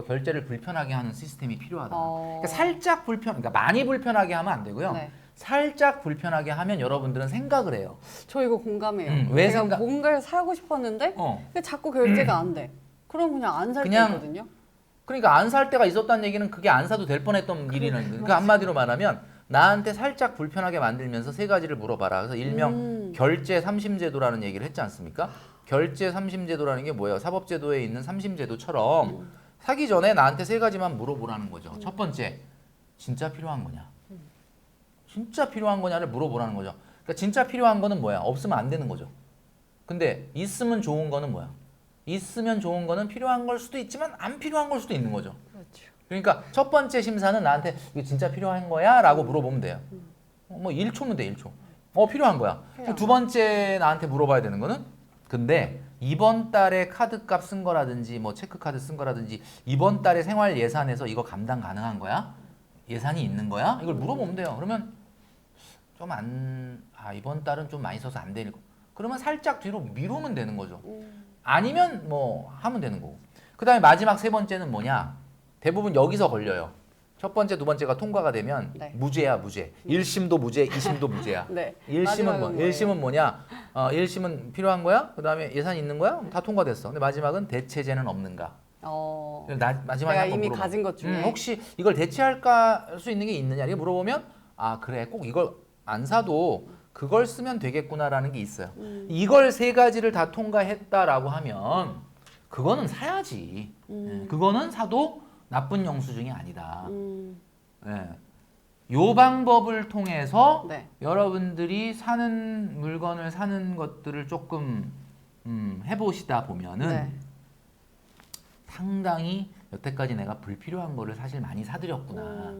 결제를 불편하게 하는 시스템이 필요하다. 그러니까 살짝 그러니까 많이 불편하게 하면 안 되고요. 네. 살짝 불편하게 하면 여러분들은 생각을 해요. 저 이거 공감해요. 왜 제가 생각- 뭔가를 사고 싶었는데 어. 근데 자꾸 결제가 안 돼. 그럼 그냥 안 살 그냥 때거든요. 그러니까 안 살 때가 있었다는 얘기는 그게 안 사도 될 뻔했던 일이는 그러니까 한마디로 말하면 나한테 살짝 불편하게 만들면서 세 가지를 물어봐라. 그래서 일명 결제 삼심제도라는 얘기를 했지 않습니까? 결제 삼심제도라는 게 뭐예요? 사법제도에 있는 삼심제도처럼 사기 전에 나한테 세 가지만 물어보라는 거죠. 첫 번째, 진짜 필요한 거냐? 진짜 필요한 거냐를 물어보라는 거죠. 그러니까 진짜 필요한 거는 뭐야? 없으면 안 되는 거죠. 근데 있으면 좋은 거는 뭐야? 있으면 좋은 거는 필요한 걸 수도 있지만 안 필요한 걸 수도 있는 거죠. 그렇죠. 그러니까 첫 번째 심사는 나한테 이거 진짜 필요한 거야? 라고 물어보면 돼요. 뭐 1초면 돼, 1초. 필요한 거야. 필요한 두 번째 나한테 물어봐야 되는 거는 근데 이번 달에 카드값 쓴 거라든지 뭐 체크카드 쓴 거라든지 이번 달에 생활 예산에서 이거 감당 가능한 거야? 예산이 있는 거야? 이걸 물어보면 돼요. 그러면 이번 달은 좀 많이 써서 안 되는 거. 그러면 살짝 뒤로 미루면 되는 거죠. 아니면 뭐 하면 되는 거고. 그 다음에 마지막 세 번째는 뭐냐? 대부분 여기서 걸려요. 첫 번째, 두 번째가 통과가 되면 네. 무죄야, 무죄. 1심도 무죄, 2심도 무죄야. 네. 1심은 마지막은 뭐? 뭐예요? 1심은 뭐냐? 1심은 필요한 거야? 그 다음에 예산 있는 거야? 다 통과됐어. 근데 마지막은 대체제는 없는가? 마지막에 내가 한번 이미 물어봐. 가진 것 중에 혹시 이걸 대체할까 할 수 있는 게 있느냐? 이렇게 물어보면 그래 꼭 이걸 안 사도 그걸 쓰면 되겠구나라는 게 있어요. 이걸 세 가지를 다 통과했다라고 하면 그거는 사야지. 그거는 사도 나쁜 영수증이 아니다. 네. 요 방법을 통해서 네. 여러분들이 사는 물건을 사는 것들을 조금 해보시다 보면은 네. 상당히 여태까지 내가 불필요한 거를 사실 많이 사들였구나.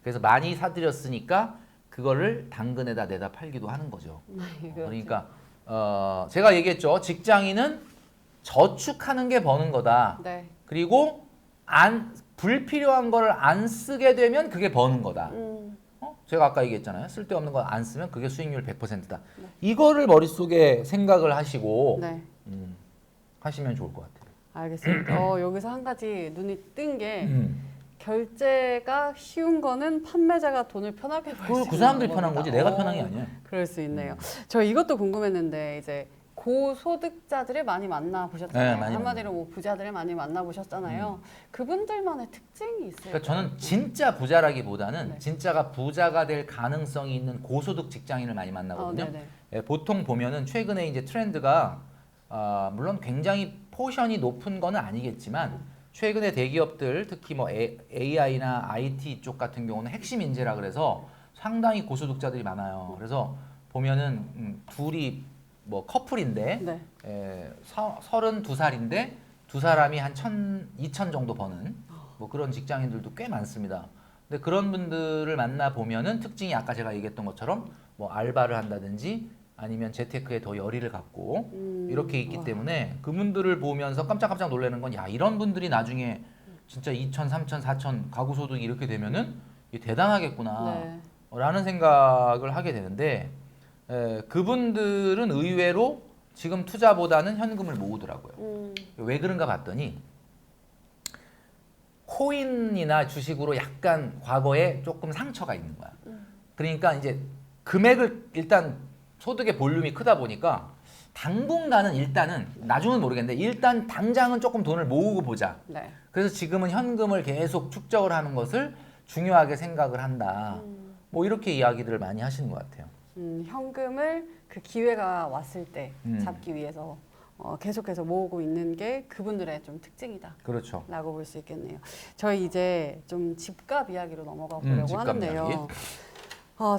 그래서 많이 사들였으니까 그거를 당근에다 내다 팔기도 하는 거죠. 그렇죠. 그러니까 제가 얘기했죠. 직장인은 저축하는 게 버는 거다. 네. 그리고 불필요한 거를 안 쓰게 되면 그게 버는 거다. 제가 아까 얘기했잖아요. 쓸데없는 거 안 쓰면 그게 수익률 100%다. 네. 이거를 머릿속에 생각을 하시고 네. 하시면 좋을 것 같아요. 알겠습니다. 여기서 한 가지 눈이 뜬 게 음. 결제가 쉬운 거는 판매자가 돈을 편하게 벌 수 있는 그 사람들이 편한 방법이다. 거지 내가 편한 게 아니야. 그럴 수 있네요. 저 이것도 궁금했는데 이제 고소득자들을 많이 만나 보셨잖아요. 네, 많이 한마디로 뭐 부자들을 많이 만나 보셨잖아요. 그분들만의 특징이 있어요. 그러니까 저는 진짜 부자라기보다는 네. 진짜가 부자가 될 가능성이 있는 고소득 직장인을 많이 만나거든요. 네네. 예, 보통 보면은 최근에 이제 트렌드가 물론 굉장히 포션이 높은 거는 아니겠지만 최근에 대기업들 특히 뭐 AI나 IT 쪽 같은 경우는 핵심 인재라 그래서 상당히 고소득자들이 많아요. 그래서 보면은 둘이 뭐 커플인데 네. 32살인데 두 사람이 한 2천 정도 버는 뭐 그런 직장인들도 꽤 많습니다. 근데 그런 분들을 만나 보면은 특징이 아까 제가 얘기했던 것처럼 뭐 알바를 한다든지 아니면 재테크에 더 열의를 갖고 이렇게 있기 때문에 그분들을 보면서 깜짝깜짝 놀라는 건 야 이런 분들이 나중에 진짜 2천, 3천, 4천 가구 소득이 이렇게 되면은 이게 대단하겠구나 네. 라는 생각을 하게 되는데 그분들은 의외로 지금 투자보다는 현금을 모으더라고요. 왜 그런가 봤더니 코인이나 주식으로 약간 과거에 조금 상처가 있는 거야. 그러니까 이제 금액을 일단 소득의 볼륨이 크다 보니까 당분간은 일단은 나중은 모르겠는데 일단 당장은 조금 돈을 모으고 보자. 네. 그래서 지금은 현금을 계속 축적을 하는 것을 중요하게 생각을 한다. 뭐 이렇게 이야기들을 많이 하시는 것 같아요. 현금을 그 기회가 왔을 때 음. 잡기 위해서 계속해서 모으고 있는 게 그분들의 좀 특징이다. 그렇죠. 라고 볼 수 있겠네요. 저희 이제 좀 집값 이야기로 넘어가 보려고 집값 하는데요. 이야기.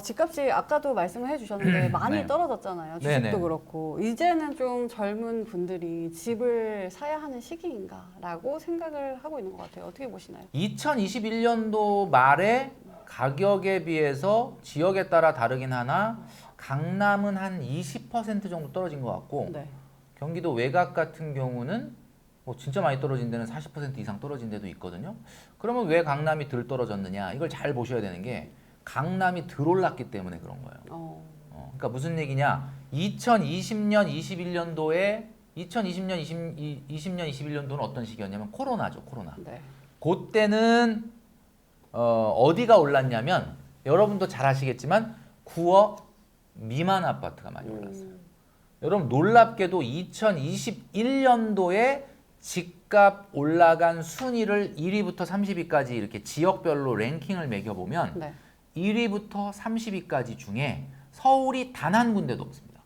집값이 아까도 말씀을 해주셨는데 많이 네. 떨어졌잖아요. 주식도 네네. 그렇고 이제는 좀 젊은 분들이 집을 사야 하는 시기인가라고 생각을 하고 있는 것 같아요. 어떻게 보시나요? 2021년도 말에 가격에 비해서 지역에 따라 다르긴 하나 강남은 한 20% 정도 떨어진 것 같고 네. 경기도 외곽 같은 경우는 뭐 진짜 많이 떨어진 데는 40% 이상 떨어진 데도 있거든요. 그러면 왜 강남이 덜 떨어졌느냐? 이걸 잘 보셔야 되는 게 강남이 덜 올랐기 때문에 그런 거예요. 그러니까 무슨 얘기냐? 2020년, 21년도에 2020년, 20년, 21년도는 어떤 시기였냐면 코로나죠, 코로나. 네. 그때는 어디가 올랐냐면 여러분도 잘 아시겠지만 9억 미만 아파트가 많이 올랐어요. 여러분 놀랍게도 2021년도에 집값 올라간 순위를 1위부터 30위까지 이렇게 지역별로 랭킹을 매겨보면 네. 1위부터 30위까지 중에 서울이 단 한 군데도 없습니다.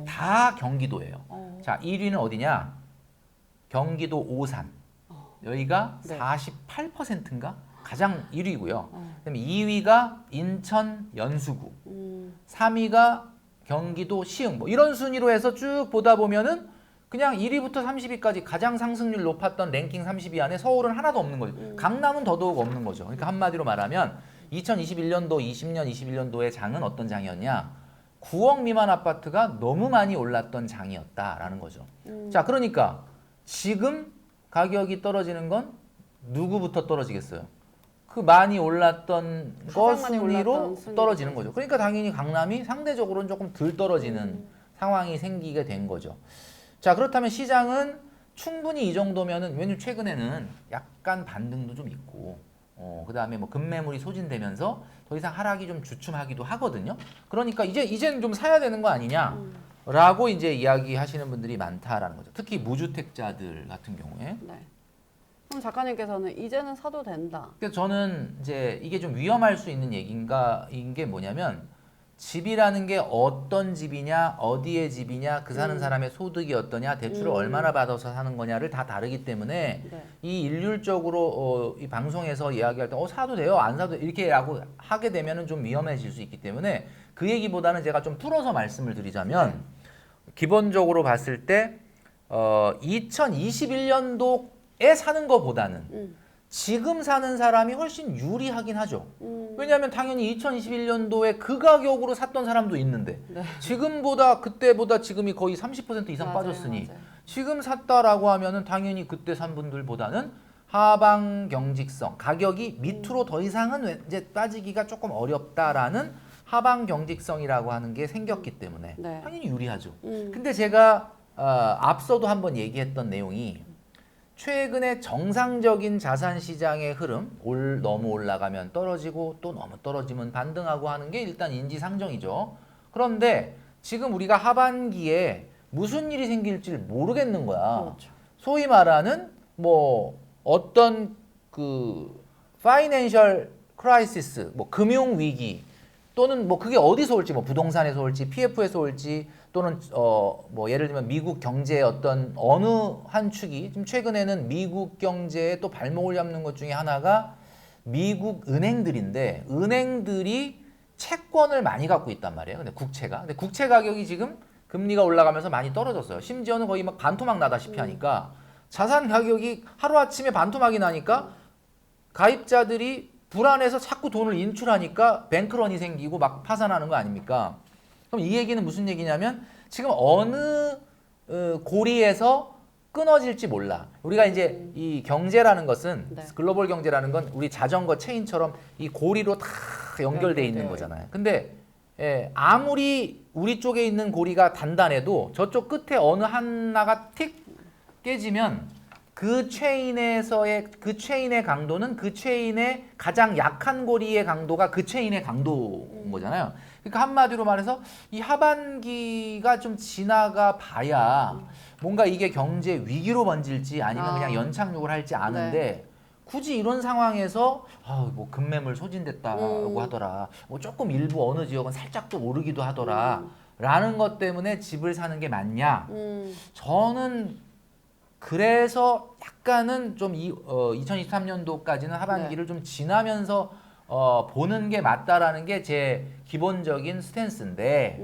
다 경기도예요. 자, 1위는 어디냐? 경기도 오산. 여기가 네. 48%인가? 가장 1위고요. 그다음에 2위가 인천 연수구. 3위가 경기도 시흥. 뭐 이런 순위로 해서 쭉 보다 보면은 그냥 1위부터 30위까지 가장 상승률 높았던 랭킹 30위 안에 서울은 하나도 없는 거죠. 강남은 더더욱 없는 거죠. 그러니까 한마디로 말하면 2021년도, 20년, 21년도의 장은 어떤 장이었냐? 9억 미만 아파트가 너무 많이 올랐던 장이었다라는 거죠. 자, 그러니까 지금 가격이 떨어지는 건 누구부터 떨어지겠어요? 그 많이 올랐던 거 가장 많이 순위로 올랐던 순위로 떨어지는 거죠. 그러니까 당연히 강남이 상대적으로는 조금 덜 떨어지는 상황이 생기게 된 거죠. 자, 그렇다면 시장은 충분히 이 정도면은 왜냐면 최근에는 약간 반등도 좀 있고 그다음에 뭐 급매물이 소진되면서 더 이상 하락이 좀 주춤하기도 하거든요. 그러니까 이제는 좀 사야 되는 거 아니냐라고 이제 이야기하시는 분들이 많다라는 거죠. 특히 무주택자들 같은 경우에. 네. 그럼 작가님께서는 이제는 사도 된다. 그래서 저는 이제 이게 좀 위험할 수 있는 얘기인 게 뭐냐면 집이라는 게 어떤 집이냐, 어디의 집이냐, 그 사는 사람의 소득이 어떠냐, 대출을 얼마나 받아서 사는 거냐를 다 다르기 때문에 네. 이 일률적으로 이 방송에서 이야기할 때 사도 돼요, 안 사도 돼요, 이렇게 하고 하게 되면은 좀 위험해질 수 있기 때문에 그 얘기보다는 제가 좀 풀어서 말씀을 드리자면 기본적으로 봤을 때 2021년도에 사는 것보다는 지금 사는 사람이 훨씬 유리하긴 하죠. 왜냐하면 당연히 2021년도에 그 가격으로 샀던 사람도 있는데 네. 지금보다 그때보다 지금이 거의 30% 이상 맞아요, 빠졌으니 맞아요. 지금 샀다라고 하면은 당연히 그때 산 분들보다는 하방 경직성 가격이 밑으로 더 이상은 이제 빠지기가 조금 어렵다라는 하방 경직성이라고 하는 게 생겼기 때문에 네. 당연히 유리하죠. 근데 제가 앞서도 한번 얘기했던 내용이 최근에 정상적인 자산 시장의 흐름, 너무 올라가면 떨어지고 또 너무 떨어지면 반등하고 하는 게 일단 인지상정이죠. 그런데 지금 우리가 하반기에 무슨 일이 생길지 모르겠는 거야. 그렇죠. 소위 말하는 뭐 어떤 그 파이낸셜 크라이시스, 뭐 금융 위기 또는 뭐 그게 어디서 올지 뭐 부동산에서 올지 PF에서 올지 또는 뭐 예를 들면 미국 경제의 어떤 어느 한 축이 지금 최근에는 미국 경제에 또 발목을 잡는 것 중에 하나가 미국 은행들인데 은행들이 채권을 많이 갖고 있단 말이에요. 근데 국채 가격이 지금 금리가 올라가면서 많이 떨어졌어요. 심지어는 거의 막 반토막 나다시피 하니까 자산 가격이 하루아침에 반토막이 나니까 가입자들이 불안해서 자꾸 돈을 인출하니까 뱅크런이 생기고 막 파산하는 거 아닙니까? 그럼 이 얘기는 무슨 얘기냐면 지금 어느 고리에서 끊어질지 몰라. 우리가 이제 이 경제라는 것은 네. 글로벌 경제라는 건 우리 자전거 체인처럼 이 고리로 다 연결돼 있는 연결돼요. 거잖아요. 근데 예, 아무리 우리 쪽에 있는 고리가 단단해도 저쪽 끝에 어느 하나가 틱 깨지면 그 체인의 강도는 그 체인의 가장 약한 고리의 강도가 그 체인의 강도인 거잖아요. 그러니까 한마디로 말해서 이 하반기가 좀 지나가 봐야 뭔가 이게 경제 위기로 번질지 아니면 그냥 연착륙을 할지 아는데 굳이 이런 상황에서 뭐 급매물 소진됐다고 하더라. 뭐 조금 일부 어느 지역은 살짝 또 오르기도 하더라. 라는 것 때문에 집을 사는 게 맞냐? 저는 그래서 약간은 좀 2023년도까지는 하반기를 좀 지나면서 보는 게 맞다라는 게 제 기본적인 스탠스인데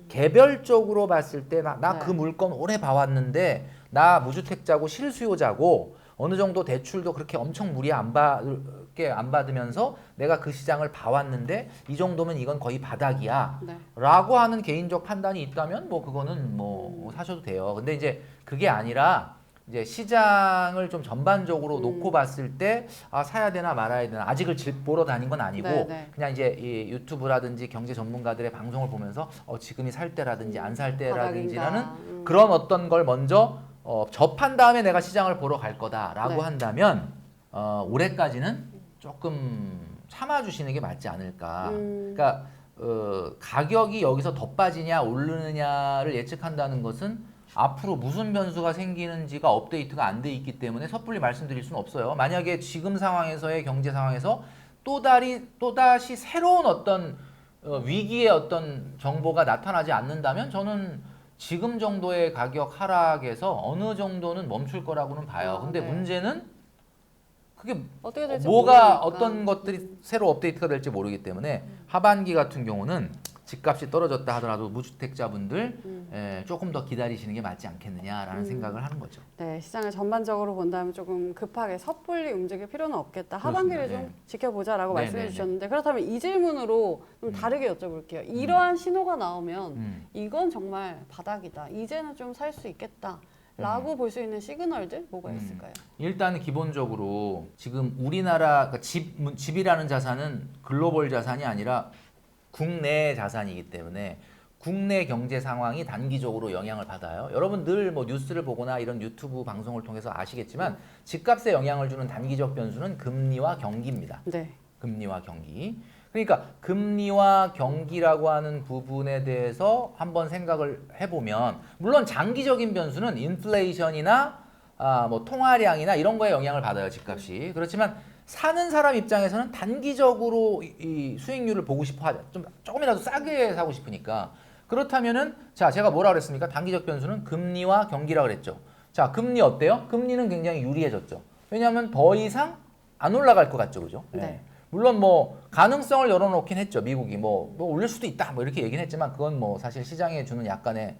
개별적으로 봤을 때 나 그 물건 오래 봐왔는데 나 무주택자고 실수요자고 어느 정도 대출도 그렇게 엄청 무리 안 받으면서 내가 그 시장을 봐왔는데 이 정도면 이건 거의 바닥이야 라고 하는 개인적 판단이 있다면 뭐 그거는 뭐 사셔도 돼요. 근데 이제 그게 아니라 이제 시장을 좀 전반적으로 놓고 봤을 때 사야 되나 말아야 되나 아직을 보러 다닌 건 아니고 그냥 이제 이 유튜브라든지 경제 전문가들의 방송을 보면서 지금이 살 때라든지 안 살 때라든지라는 그런 어떤 걸 먼저 접한 다음에 내가 시장을 보러 갈 거다라고 한다면 올해까지는 조금 참아주시는 게 맞지 않을까. 그러니까 가격이 여기서 더 빠지냐 오르느냐를 예측한다는 것은 앞으로 무슨 변수가 생기는지가 업데이트가 안 돼 있기 때문에 섣불리 말씀드릴 수는 없어요. 만약에 지금 상황에서의 경제 상황에서 또다시 새로운 어떤 위기의 어떤 정보가 나타나지 않는다면 저는 지금 정도의 가격 하락에서 어느 정도는 멈출 거라고는 봐요. 근데 문제는 그게 어떻게 될지 뭐가 모르니까. 어떤 것들이 새로 업데이트가 될지 모르기 때문에 하반기 같은 경우는 집값이 떨어졌다 하더라도 무주택자분들 조금 더 기다리시는 게 맞지 않겠느냐라는 생각을 하는 거죠. 네, 시장을 전반적으로 본다면 조금 급하게 섣불리 움직일 필요는 없겠다. 하반기를 좀 지켜보자라고 말씀해 주셨는데 그렇다면 이 질문으로 좀 다르게 여쭤볼게요. 이러한 신호가 나오면 이건 정말 바닥이다. 이제는 좀 살 수 있겠다. 라고 볼 수 있는 시그널들 뭐가 있을까요? 일단 기본적으로 지금 우리나라 그러니까 집이라는 자산은 글로벌 자산이 아니라 국내 자산이기 때문에 국내 경제 상황이 단기적으로 영향을 받아요. 여러분 늘 뭐 뉴스를 보거나 이런 유튜브 방송을 통해서 아시겠지만 집값에 영향을 주는 단기적 변수는 금리와 경기입니다. 네. 금리와 경기. 그러니까 금리와 경기라고 하는 부분에 대해서 한번 생각을 해보면 물론 장기적인 변수는 인플레이션이나 뭐 통화량이나 이런 거에 영향을 받아요. 집값이. 그렇지만 사는 사람 입장에서는 단기적으로 이 수익률을 보고 싶어 하죠. 좀 조금이라도 싸게 사고 싶으니까. 그렇다면은 자, 제가 뭐라 그랬습니까? 단기적 변수는 금리와 경기라 그랬죠. 자, 금리 어때요? 금리는 굉장히 유리해졌죠. 왜냐하면 더 이상 안 올라갈 것 같죠. 그죠? 네. 물론 뭐 가능성을 열어놓긴 했죠. 미국이 뭐 올릴 수도 있다 뭐 이렇게 얘기는 했지만 그건 뭐 사실 시장에 주는 약간의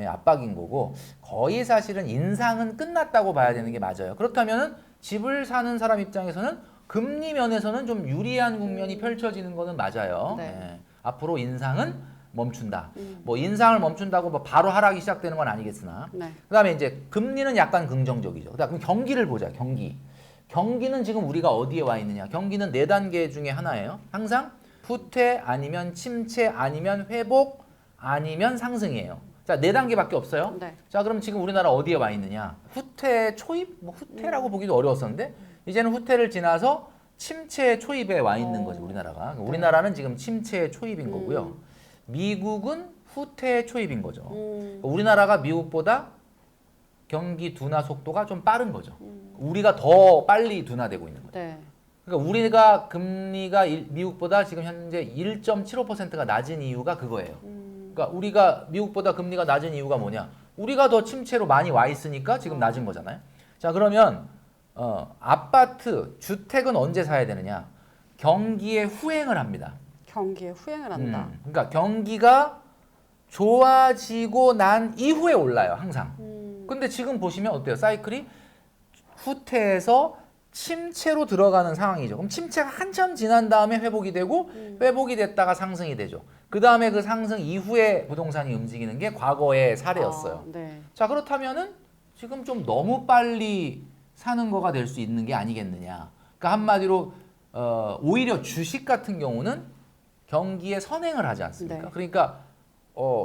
압박인 거고 거의 사실은 인상은 끝났다고 봐야 되는 게 맞아요. 그렇다면은 집을 사는 사람 입장에서는 금리 면에서는 좀 유리한 국면이 펼쳐지는 거는 맞아요. 네. 앞으로 인상은 멈춘다. 뭐 인상을 멈춘다고 뭐 바로 하락이 시작되는 건 아니겠으나. 그다음에 이제 금리는 약간 긍정적이죠. 그다음 경기를 보자. 경기는 지금 우리가 어디에 와 있느냐? 경기는 4단계 중에 하나예요. 항상 후퇴 아니면 침체 아니면 회복 아니면 상승이에요. 자, 4단계밖에 없어요. 네. 자, 그럼 지금 우리나라 어디에 와 있느냐? 후퇴 초입? 뭐 후퇴라고 보기도 어려웠었는데 이제는 후퇴를 지나서 침체 초입에 와 있는 거죠, 우리나라가. 우리나라는 지금 침체 초입인 거고요. 미국은 후퇴 초입인 거죠. 우리나라가 미국보다 경기 둔화 속도가 좀 빠른 거죠. 우리가 더 빨리 둔화되고 있는 거죠. 네. 그러니까 우리가 금리가 미국보다 지금 현재 1.75%가 낮은 이유가 그거예요. 그러니까 우리가 미국보다 금리가 낮은 이유가 뭐냐? 우리가 더 침체로 많이 와 있으니까 지금 낮은 거잖아요. 자, 그러면 아파트, 주택은 언제 사야 되느냐? 경기에 후행을 합니다. 경기에 후행을 한다. 그러니까 경기가 좋아지고 난 이후에 올라요, 항상. 근데 지금 보시면 어때요? 사이클이 후퇴해서 침체로 들어가는 상황이죠. 그럼 침체가 한참 지난 다음에 회복이 되고 회복이 됐다가 상승이 되죠. 그 다음에 그 상승 이후에 부동산이 움직이는 게 과거의 사례였어요. 네. 자, 그렇다면은 지금 좀 너무 빨리 사는 거가 될 수 있는 게 아니겠느냐. 그러니까 한마디로 오히려 주식 같은 경우는 경기에 선행을 하지 않습니까? 네. 그러니까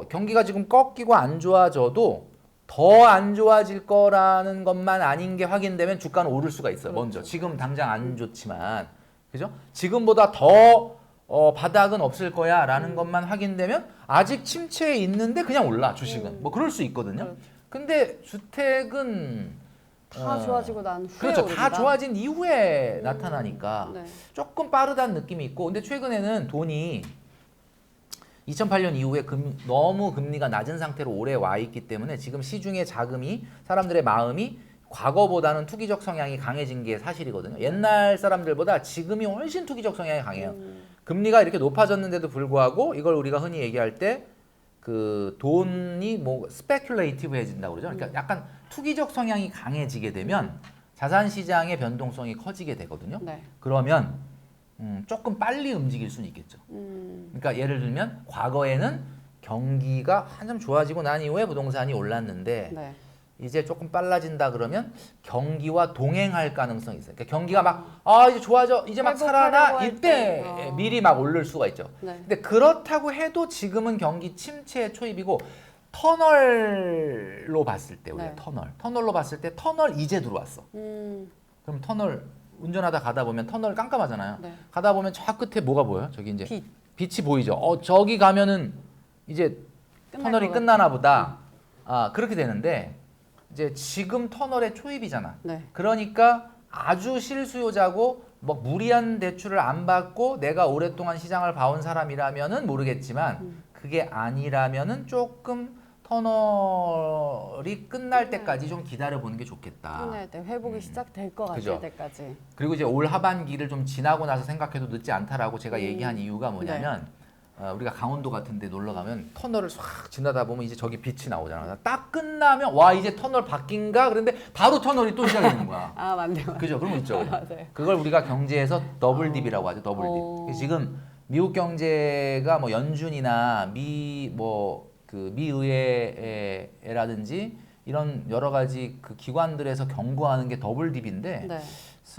경기가 지금 꺾이고 안 좋아져도 더 안 좋아질 거라는 것만 아닌 게 확인되면 주가는 오를 수가 있어요. 먼저 그렇죠. 지금 당장 안 좋지만 그죠? 지금보다 더 바닥은 없을 거야라는 것만 확인되면 아직 침체에 있는데 그냥 올라 주식은 뭐 그럴 수 있거든요. 그렇죠. 근데 주택은 다 좋아지고 난 후에 그렇죠. 오른다. 다 좋아진 이후에 나타나니까 네. 조금 빠르다는 느낌이 있고 근데 최근에는 돈이 2008년 이후에 너무 금리가 낮은 상태로 오래 와 있기 때문에 지금 시중의 자금이 사람들의 마음이 과거보다는 투기적 성향이 강해진 게 사실이거든요. 옛날 사람들보다 지금이 훨씬 투기적 성향이 강해요. 금리가 이렇게 높아졌는데도 불구하고 이걸 우리가 흔히 얘기할 때 그 돈이 뭐 스페큘레이티브해진다고 그러죠. 그러니까 약간 투기적 성향이 강해지게 되면 자산 시장의 변동성이 커지게 되거든요. 네. 그러면 조금 빨리 움직일 수는 있겠죠. 그러니까 예를 들면 과거에는 경기가 한참 좋아지고 난 이후에 부동산이 올랐는데 네. 이제 조금 빨라진다 그러면 경기와 동행할 가능성이 있어요. 그러니까 경기가 막 이제 좋아져 이제 막 회복하려고 살아나 할 이때 때. 미리 막 오를 수가 있죠. 네. 근데 그렇다고 해도 지금은 경기 침체 초입이고 터널로 봤을 때 우리가 네. 터널로 봤을 때 터널 이제 들어왔어. 그럼 터널 운전하다 가다 보면 터널 깜깜하잖아요. 네. 가다 보면 저 끝에 뭐가 보여요? 저기 이제 빛. 빛이 보이죠. 저기 가면은 이제 끝날 터널이 것 끝나나 보다. 그렇게 되는데 이제 지금 터널의 초입이잖아. 네. 그러니까 아주 실수요자고 뭐 무리한 대출을 안 받고 내가 오랫동안 시장을 봐온 사람이라면은 모르겠지만 그게 아니라면은 조금 터널이 끝날 때까지 좀 기다려보는 게 좋겠다. 끝날 때 회복이 시작될 것 같을 그죠. 때까지. 그리고 이제 올 하반기를 좀 지나고 나서 생각해도 늦지 않다라고 제가 얘기한 이유가 뭐냐면 우리가 강원도 같은 데 놀러 가면 터널을 싹 지나다 보면 이제 저기 빛이 나오잖아. 딱 끝나면 와 이제 터널 바뀐가? 그런데 바로 터널이 또 시작이 되는 거야. 맞네요. 그죠? 그런 거 있죠. 맞아요. 그걸 우리가 경제에서 더블 딥이라고 하죠. 더블 딥. 지금 미국 경제가 뭐 연준이나 미의회라든지 이런 여러 가지 그 기관들에서 경고하는 게 더블 딥인데 네.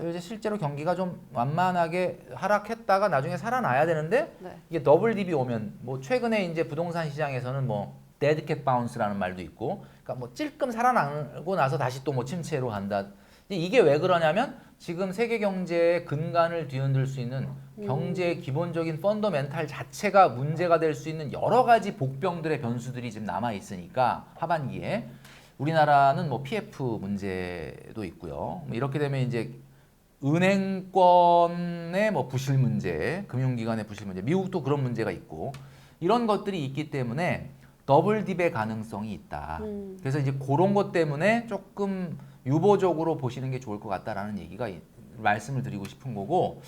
이제 실제로 경기가 좀 완만하게 하락했다가 나중에 살아나야 되는데 네. 이게 더블 딥이 오면 뭐 최근에 이제 부동산 시장에서는 뭐 데드캣 바운스라는 말도 있고 그러니까 뭐 찔끔 살아나고 나서 다시 또 뭐 침체로 간다. 이게 왜 그러냐면 지금 세계 경제의 근간을 뒤흔들 수 있는 경제의 기본적인 펀더멘탈 자체가 문제가 될 수 있는 여러 가지 복병들의 변수들이 지금 남아 있으니까 하반기에 우리나라는 뭐 PF 문제도 있고요. 뭐 이렇게 되면 이제 은행권의 뭐 부실 문제, 금융기관의 부실 문제, 미국도 그런 문제가 있고 이런 것들이 있기 때문에 더블 딥의 가능성이 있다. 그래서 이제 그런 것 때문에 조금 유보적으로 보시는 게 좋을 것 같다라는 얘기가 말씀을 드리고 싶은 거고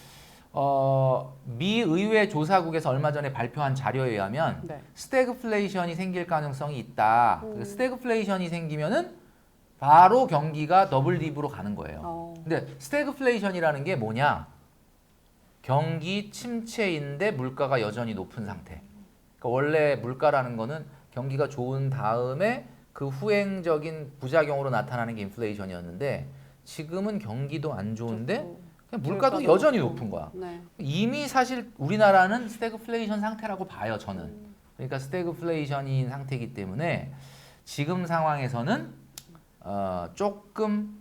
미 의회 조사국에서 얼마 전에 발표한 자료에 의하면 네. 스태그플레이션이 생길 가능성이 있다. 스태그플레이션이 생기면은 바로 경기가 더블 딥으로 가는 거예요. 근데 스태그플레이션이라는 게 뭐냐? 경기 침체인데 물가가 여전히 높은 상태. 그러니까 원래 물가라는 거는 경기가 좋은 다음에 그 후행적인 부작용으로 나타나는 게 인플레이션이었는데 지금은 경기도 안 좋은데 그냥 물가도 여전히 높은 거야. 네. 이미 사실 우리나라는 스태그플레이션 상태라고 봐요, 저는. 그러니까 스태그플레이션인 상태이기 때문에 지금 상황에서는 조금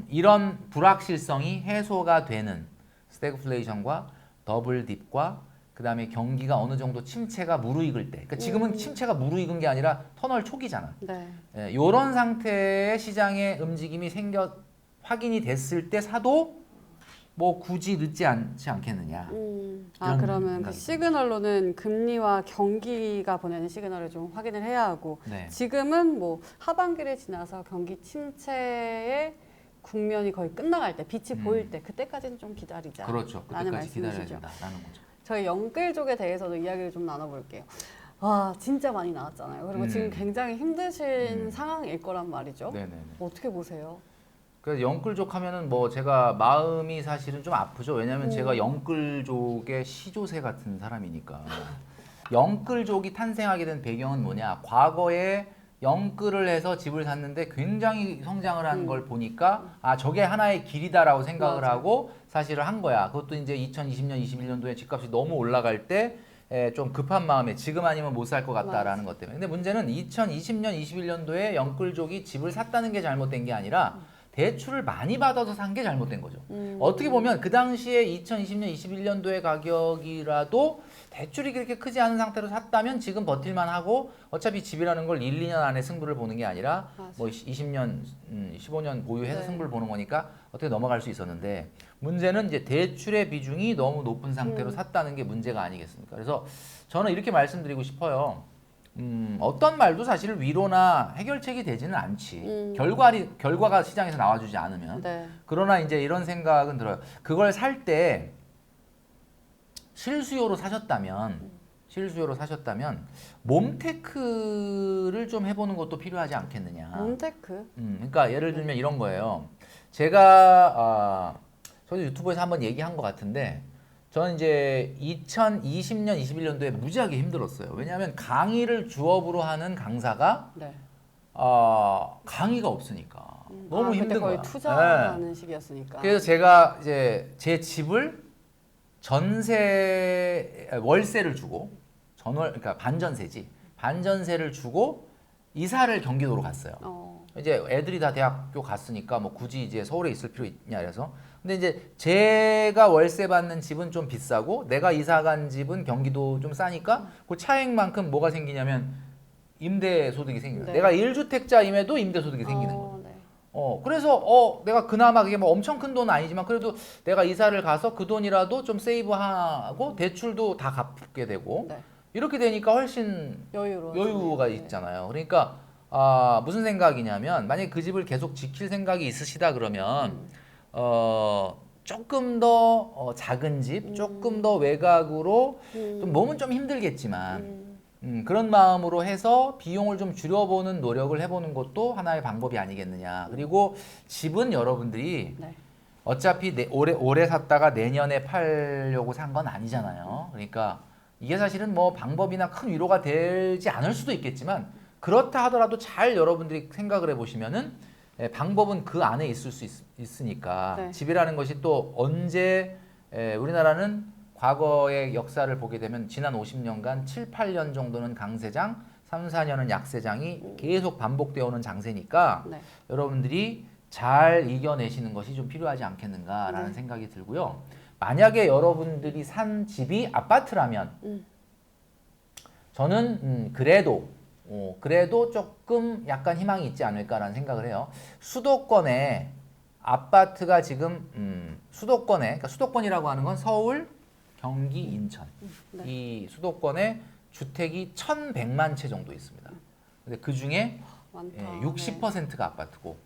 이런 불확실성이 해소가 되는 스태그플레이션과 더블 딥과 그다음에 경기가 어느 정도 침체가 무르익을 때, 그러니까 지금은 침체가 무르익은 게 아니라 터널 초기잖아. 네. 이런 상태의 시장의 움직임이 확인이 됐을 때 사도 뭐 굳이 늦지 않지 않겠느냐. 이런 그러면 그 생각이 시그널로는 금리와 경기가 보내는 시그널을 좀 확인을 해야 하고 네. 지금은 뭐 하반기를 지나서 경기 침체의 국면이 거의 끝나갈 때 빛이 보일 때 그때까지는 좀 기다리자. 그렇죠. 라는 그때까지 기다려야 말씀이시죠. 된다라는 거죠. 저희 영끌족에 대해서도 이야기를 좀 나눠볼게요. 와 진짜 많이 나왔잖아요. 그리고 지금 굉장히 힘드신 상황일 거란 말이죠. 네네네. 어떻게 보세요? 그래서 영끌족 하면은 뭐 제가 마음이 사실은 좀 아프죠. 왜냐하면 제가 영끌족의 시조새 같은 사람이니까. 영끌족이 탄생하게 된 배경은 뭐냐? 과거에 영끌을 해서 집을 샀는데 굉장히 성장을 한 걸 보니까 저게 하나의 길이다라고 생각을 맞아. 하고 사실을 한 거야. 그것도 이제 2020년, 21년도에 집값이 너무 올라갈 때 좀 급한 마음에 지금 아니면 못 살 것 같다라는 것 때문에. 근데 문제는 2020년, 21년도에 영끌족이 집을 샀다는 게 잘못된 게 아니라 대출을 많이 받아서 산 게 잘못된 거죠. 어떻게 보면 그 당시에 2020년, 21년도의 가격이라도 대출이 그렇게 크지 않은 상태로 샀다면 지금 버틸만 하고 어차피 집이라는 걸 1, 2년 안에 승부를 보는 게 아니라 뭐 20년, 15년 보유해서 네. 승부를 보는 거니까 어떻게 넘어갈 수 있었는데 문제는 이제 대출의 비중이 너무 높은 상태로 샀다는 게 문제가 아니겠습니까? 그래서 저는 이렇게 말씀드리고 싶어요. 어떤 말도 사실 위로나 해결책이 되지는 않지. 결과가 시장에서 나와주지 않으면. 네. 그러나 이제 이런 생각은 들어요. 그걸 살 때 실수요로 사셨다면 몸테크를 좀 해보는 것도 필요하지 않겠느냐. 몬테크. 그러니까 예를 들면 이런 거예요. 제가 저도 유튜브에서 한번 얘기한 것 같은데 저는 이제 2020년, 21년도에 무지하게 힘들었어요. 왜냐하면 강의를 주업으로 하는 강사가 네. 강의가 없으니까 너무 그때 힘든 거의 거야. 투자하는 네. 시기였으니까. 그래서 제가 이제 제 집을 월세를 주고 그러니까 반전세를 주고 이사를 경기도로 갔어요. 이제 애들이 다 대학교 갔으니까 뭐 굳이 이제 서울에 있을 필요 있냐 그래서. 근데 이제 제가 월세 받는 집은 좀 비싸고 내가 이사 간 집은 경기도 좀 싸니까 그 차액만큼 뭐가 생기냐면 임대 소득이 생겨요. 네. 내가 1주택자임에도 임대 소득이 생기는 거예요. 네. 그래서 내가 그나마 그게 뭐 엄청 큰 돈은 아니지만 그래도 내가 이사를 가서 그 돈이라도 좀 세이브하고 대출도 다 갚게 되고 네. 이렇게 되니까 훨씬 여유가 네. 있잖아요. 그러니까 무슨 생각이냐면 만약에 그 집을 계속 지킬 생각이 있으시다 그러면 조금 더 작은 집, 조금 더 외곽으로 좀 몸은 좀 힘들겠지만 그런 마음으로 해서 비용을 좀 줄여보는 노력을 해보는 것도 하나의 방법이 아니겠느냐. 그리고 집은 여러분들이 네. 어차피 올해 샀다가 내년에 팔려고 산 건 아니잖아요. 그러니까 이게 사실은 뭐 방법이나 큰 위로가 되지 않을 수도 있겠지만 그렇다 하더라도 잘 여러분들이 생각을 해보시면은 방법은 그 안에 있을 수 있으니까 네. 집이라는 것이 또 언제 우리나라는 과거의 역사를 보게 되면 지난 50년간 7, 8년 정도는 강세장, 3, 4년은 약세장이 계속 반복되어 오는 장세니까 네. 여러분들이 잘 이겨내시는 것이 좀 필요하지 않겠는가라는 네. 생각이 들고요. 만약에 여러분들이 산 집이 아파트라면 저는 그래도 조금 약간 희망이 있지 않을까라는 생각을 해요. 수도권에 아파트가 지금 그러니까 수도권이라고 하는 건 서울, 경기, 인천 네. 이 수도권에 주택이 1,100만 채 정도 있습니다. 근데 그 중에 많다. 60%가 아파트고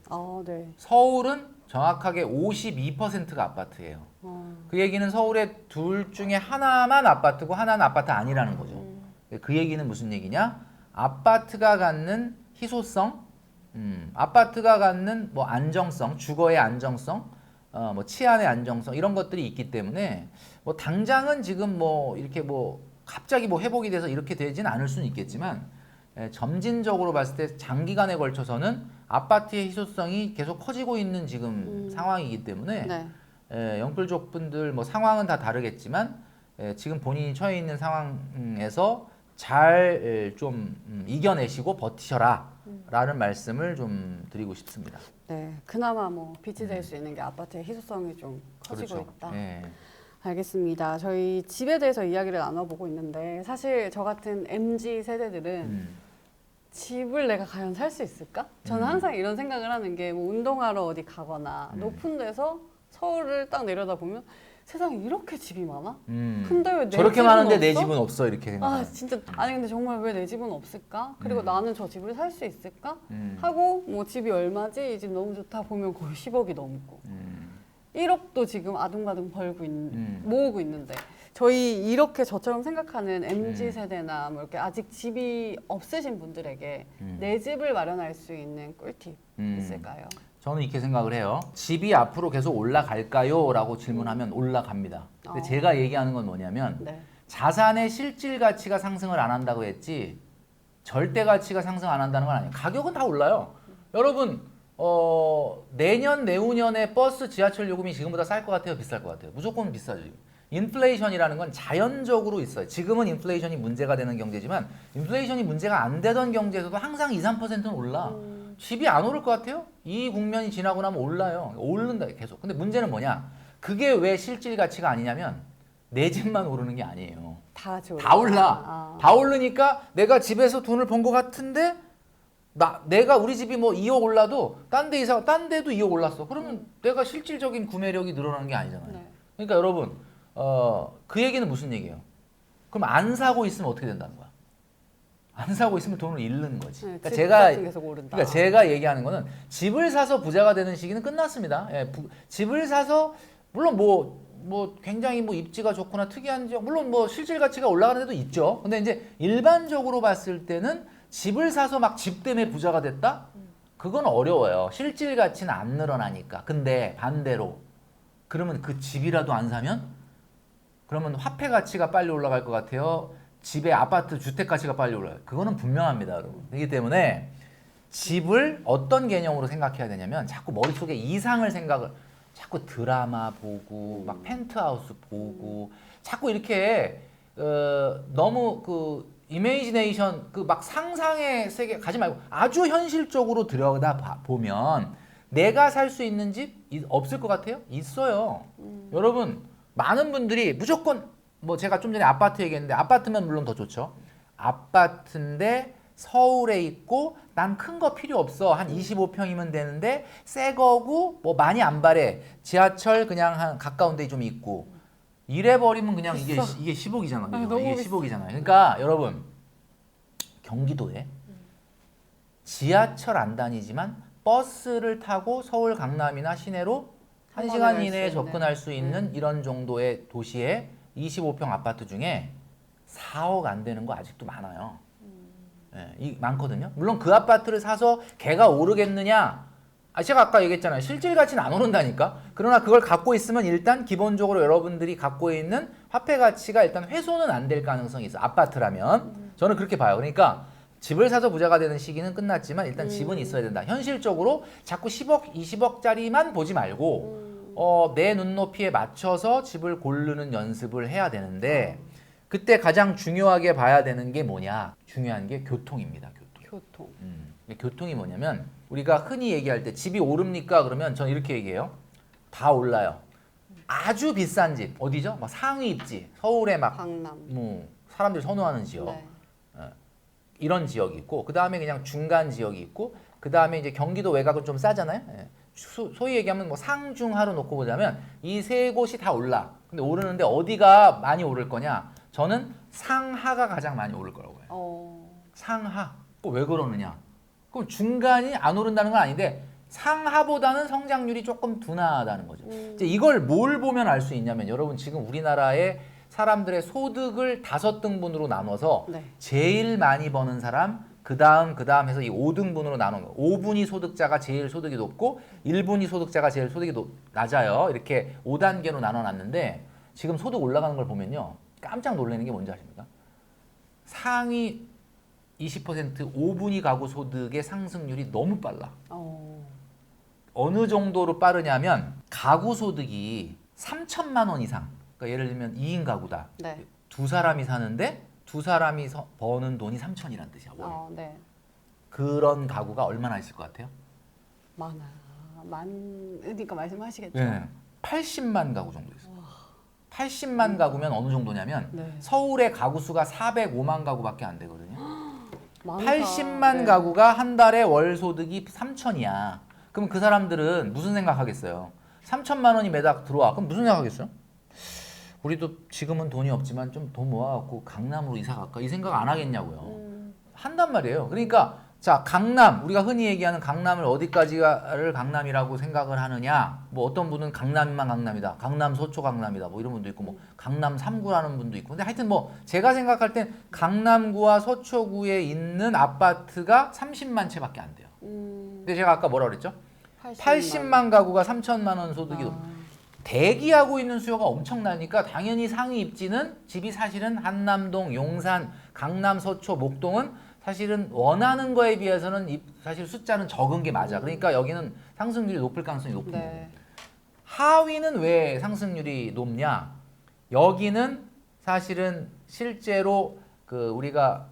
네. 서울은 정확하게 52%가 아파트예요. 그 얘기는 서울의 둘 중에 하나만 아파트고 하나는 아파트 아니라는 거죠. 그 얘기는 무슨 얘기냐? 아파트가 갖는 희소성, 아파트가 갖는 뭐 안정성, 주거의 안정성, 뭐 치안의 안정성 이런 것들이 있기 때문에 뭐 당장은 지금 뭐 이렇게 뭐 갑자기 뭐 회복이 돼서 이렇게 되진 않을 수는 있겠지만 점진적으로 봤을 때 장기간에 걸쳐서는 아파트의 희소성이 계속 커지고 있는 지금 상황이기 때문에 네. 영끌족 분들 뭐 상황은 다 다르겠지만 지금 본인이 처해 있는 상황에서 잘 좀 이겨내시고 버티셔라 라는 말씀을 좀 드리고 싶습니다. 네. 그나마 뭐 빛이 될 수 있는 게 아파트의 희소성이 좀 커지고 그렇죠. 있다. 예. 알겠습니다. 저희 집에 대해서 이야기를 나눠보고 있는데 사실 저 같은 MZ 세대들은 집을 내가 과연 살 수 있을까? 저는 항상 이런 생각을 하는 게 뭐 운동하러 어디 가거나 높은 데서 서울을 딱 내려다보면 세상에 이렇게 집이 많아? 근데 왜 내 저렇게 집은 많은데 없어? 내 집은 없어 이렇게 생각하는. 진짜 아니 근데 정말 왜 내 집은 없을까? 그리고 나는 저 집을 살 수 있을까? 음. 하고 뭐 집이 얼마지? 이 집 너무 좋다 보면 거의 10억이 넘고 1억도 지금 아둥바둥 모으고 있는데 저희 이렇게 저처럼 생각하는 MZ 세대나 뭐 이렇게 아직 집이 없으신 분들에게 내 집을 마련할 수 있는 꿀팁 있을까요? 저는 이렇게 생각을 해요. 집이 앞으로 계속 올라갈까요? 라고 질문하면 올라갑니다. 근데 제가 얘기하는 건 뭐냐면 네. 자산의 실질 가치가 상승을 안 한다고 했지 절대 가치가 상승 안 한다는 건 아니에요. 가격은 다 올라요. 여러분 내년 내후년에 버스 지하철 요금이 지금보다 쌀 것 같아요? 비쌀 것 같아요? 무조건 비싸죠. 인플레이션이라는 건 자연적으로 있어요. 지금은 인플레이션이 문제가 되는 경제지만 인플레이션이 문제가 안 되던 경제에서도 항상 2, 3%는 올라. 집이 안 오를 것 같아요? 이 국면이 지나고 나면 올라요. 오른다 계속. 근데 문제는 뭐냐? 그게 왜 실질 가치가 아니냐면 내 집만 오르는 게 아니에요. 다 같이 다 올라. 아. 다 오르니까 내가 집에서 돈을 번 것 같은데 내가 우리 집이 뭐 2억 올라도 딴 데도 2억 올랐어. 그러면 내가 실질적인 구매력이 늘어나는 게 아니잖아요. 네. 그러니까 여러분 그 얘기는 무슨 얘기예요? 그럼 안 사고 있으면 어떻게 된다는 거야? 안 사고 있으면 돈을 잃는 거지. 네, 그러니까 집 제가 값은 계속 오른다. 그러니까 제가 얘기하는 거는 집을 사서 부자가 되는 시기는 끝났습니다. 예, 집을 사서 물론 뭐 굉장히 뭐 입지가 좋거나 특이한 지역 물론 뭐 실질 가치가 올라가는 데도 있죠. 근데 이제 일반적으로 봤을 때는 집을 사서 막 집 때문에 부자가 됐다? 그건 어려워요. 실질 가치는 안 늘어나니까. 근데 반대로 그러면 그 집이라도 안 사면 그러면 화폐 가치가 빨리 올라갈 것 같아요. 집의 아파트 주택 가치가 빨리 올라가요. 그거는 분명합니다, 여러분. 그렇기 때문에 집을 어떤 개념으로 생각해야 되냐면 자꾸 머릿속에 이상을 생각을 자꾸 드라마 보고 막 펜트하우스 보고 자꾸 이렇게 너무 그 이미지네이션 그 막 상상의 세계 가지 말고 아주 현실적으로 들여다 보면 내가 살 수 있는 집 없을 것 같아요? 있어요. 여러분 많은 분들이 무조건 뭐 제가 좀 전에 아파트 얘기했는데 아파트면 물론 더 좋죠. 아파트인데 서울에 있고 난 큰 거 필요 없어. 한 25평이면 되는데 새 거고 뭐 많이 안 바래. 지하철 그냥 한 가까운 데 좀 있고. 이래 버리면 그냥 이게 10억이잖아. 아, 너무 이게 비싸. 10억이잖아요. 그러니까 여러분 경기도에 지하철 안 다니지만 버스를 타고 서울 강남이나 시내로 한 1시간 번에 이내에 갈수 접근할 수 있는 이런 정도의 도시에 25평 아파트 중에 4억 안 되는 거 아직도 많아요. 예, 많거든요. 물론 그 아파트를 사서 걔가 오르겠느냐? 제가 아까 얘기했잖아요. 실질 가치는 안 오른다니까. 그러나 그걸 갖고 있으면 일단 기본적으로 여러분들이 갖고 있는 화폐 가치가 일단 훼손은 안 될 가능성이 있어. 아파트라면. 저는 그렇게 봐요. 그러니까 집을 사서 부자가 되는 시기는 끝났지만 일단 집은 있어야 된다. 현실적으로 자꾸 10억, 20억짜리만 보지 말고 내 눈높이에 맞춰서 집을 고르는 연습을 해야 되는데 그때 가장 중요하게 봐야 되는 게 뭐냐? 중요한 게 교통입니다. 교통. 교통이 뭐냐면 우리가 흔히 얘기할 때 집이 오릅니까? 그러면 저는 이렇게 얘기해요. 다 올라요. 아주 비싼 집 어디죠? 막 상위 입지 서울에 막 강남. 뭐 사람들이 선호하는 지역 네. 이런 지역이 있고 그 다음에 그냥 중간 지역이 있고 그 다음에 이제 경기도 외곽은 좀 싸잖아요. 예. 소위 얘기하면 뭐 상중하로 놓고 보자면 이 세 곳이 다 올라. 근데 오르는데 어디가 많이 오를 거냐? 저는 상하가 가장 많이 오를 거라고 해요. 상하. 왜 그러느냐? 그럼 중간이 안 오른다는 건 아닌데 상하보다는 성장률이 조금 둔하다는 거죠. 이제 이걸 뭘 보면 알 수 있냐면 여러분 지금 우리나라의 사람들의 소득을 5등분으로 나눠서 네. 제일 많이 버는 사람 그 다음 해서 이 5등분으로 나눈 거예요. 5분위 소득자가 제일 소득이 높고 1분위 소득자가 제일 소득이 낮아요. 이렇게 5단계로 나눠놨는데 지금 소득 올라가는 걸 보면요. 깜짝 놀라는 게 뭔지 아십니까? 상위 20% 5분위 가구 소득의 상승률이 너무 빨라. 어느 정도로 빠르냐면 가구 소득이 3천만 원 이상. 그러니까 예를 들면 2인 가구다. 네. 두 사람이 사는데 두 사람이 버는 돈이 3천이란 뜻이야. 월. 네. 그런 가구가 얼마나 있을 것 같아요? 많으니까 말씀하시겠죠. 네. 80만 가구 정도 있어요. 80만 가구면 어느 정도냐면 네. 서울의 가구 수가 405만 가구밖에 안 되거든요. 많다. 80만 네. 가구가 한 달에 월 소득이 3천이야. 그럼 그 사람들은 무슨 생각하겠어요? 3천만 원이 매달 들어와. 그럼 무슨 생각하겠어요? 우리도 지금은 돈이 없지만 좀 돈 모아갖고 강남으로 이사 갈까? 이 생각 안 하겠냐고요. 한단 말이에요. 그러니까 자 강남 우리가 흔히 얘기하는 강남을 어디까지를 강남이라고 생각을 하느냐? 뭐 어떤 분은 강남만 강남이다. 강남 서초 강남이다. 뭐 이런 분도 있고 뭐 강남 3구라는 분도 있고. 근데 하여튼 뭐 제가 생각할 땐 강남구와 서초구에 있는 아파트가 30만 채밖에 안 돼요. 근데 제가 아까 뭐라 그랬죠? 80만 가구가 3천만 원 소득이 대기하고 있는 수요가 엄청나니까 당연히 상위 입지는 집이 사실은 한남동, 용산, 강남, 서초, 목동은 사실은 원하는 거에 비해서는 사실 숫자는 적은 게 맞아. 그러니까 여기는 상승률이 높을 가능성이 높은 거예요. 네. 하위는 왜 상승률이 높냐? 여기는 사실은 실제로 그 우리가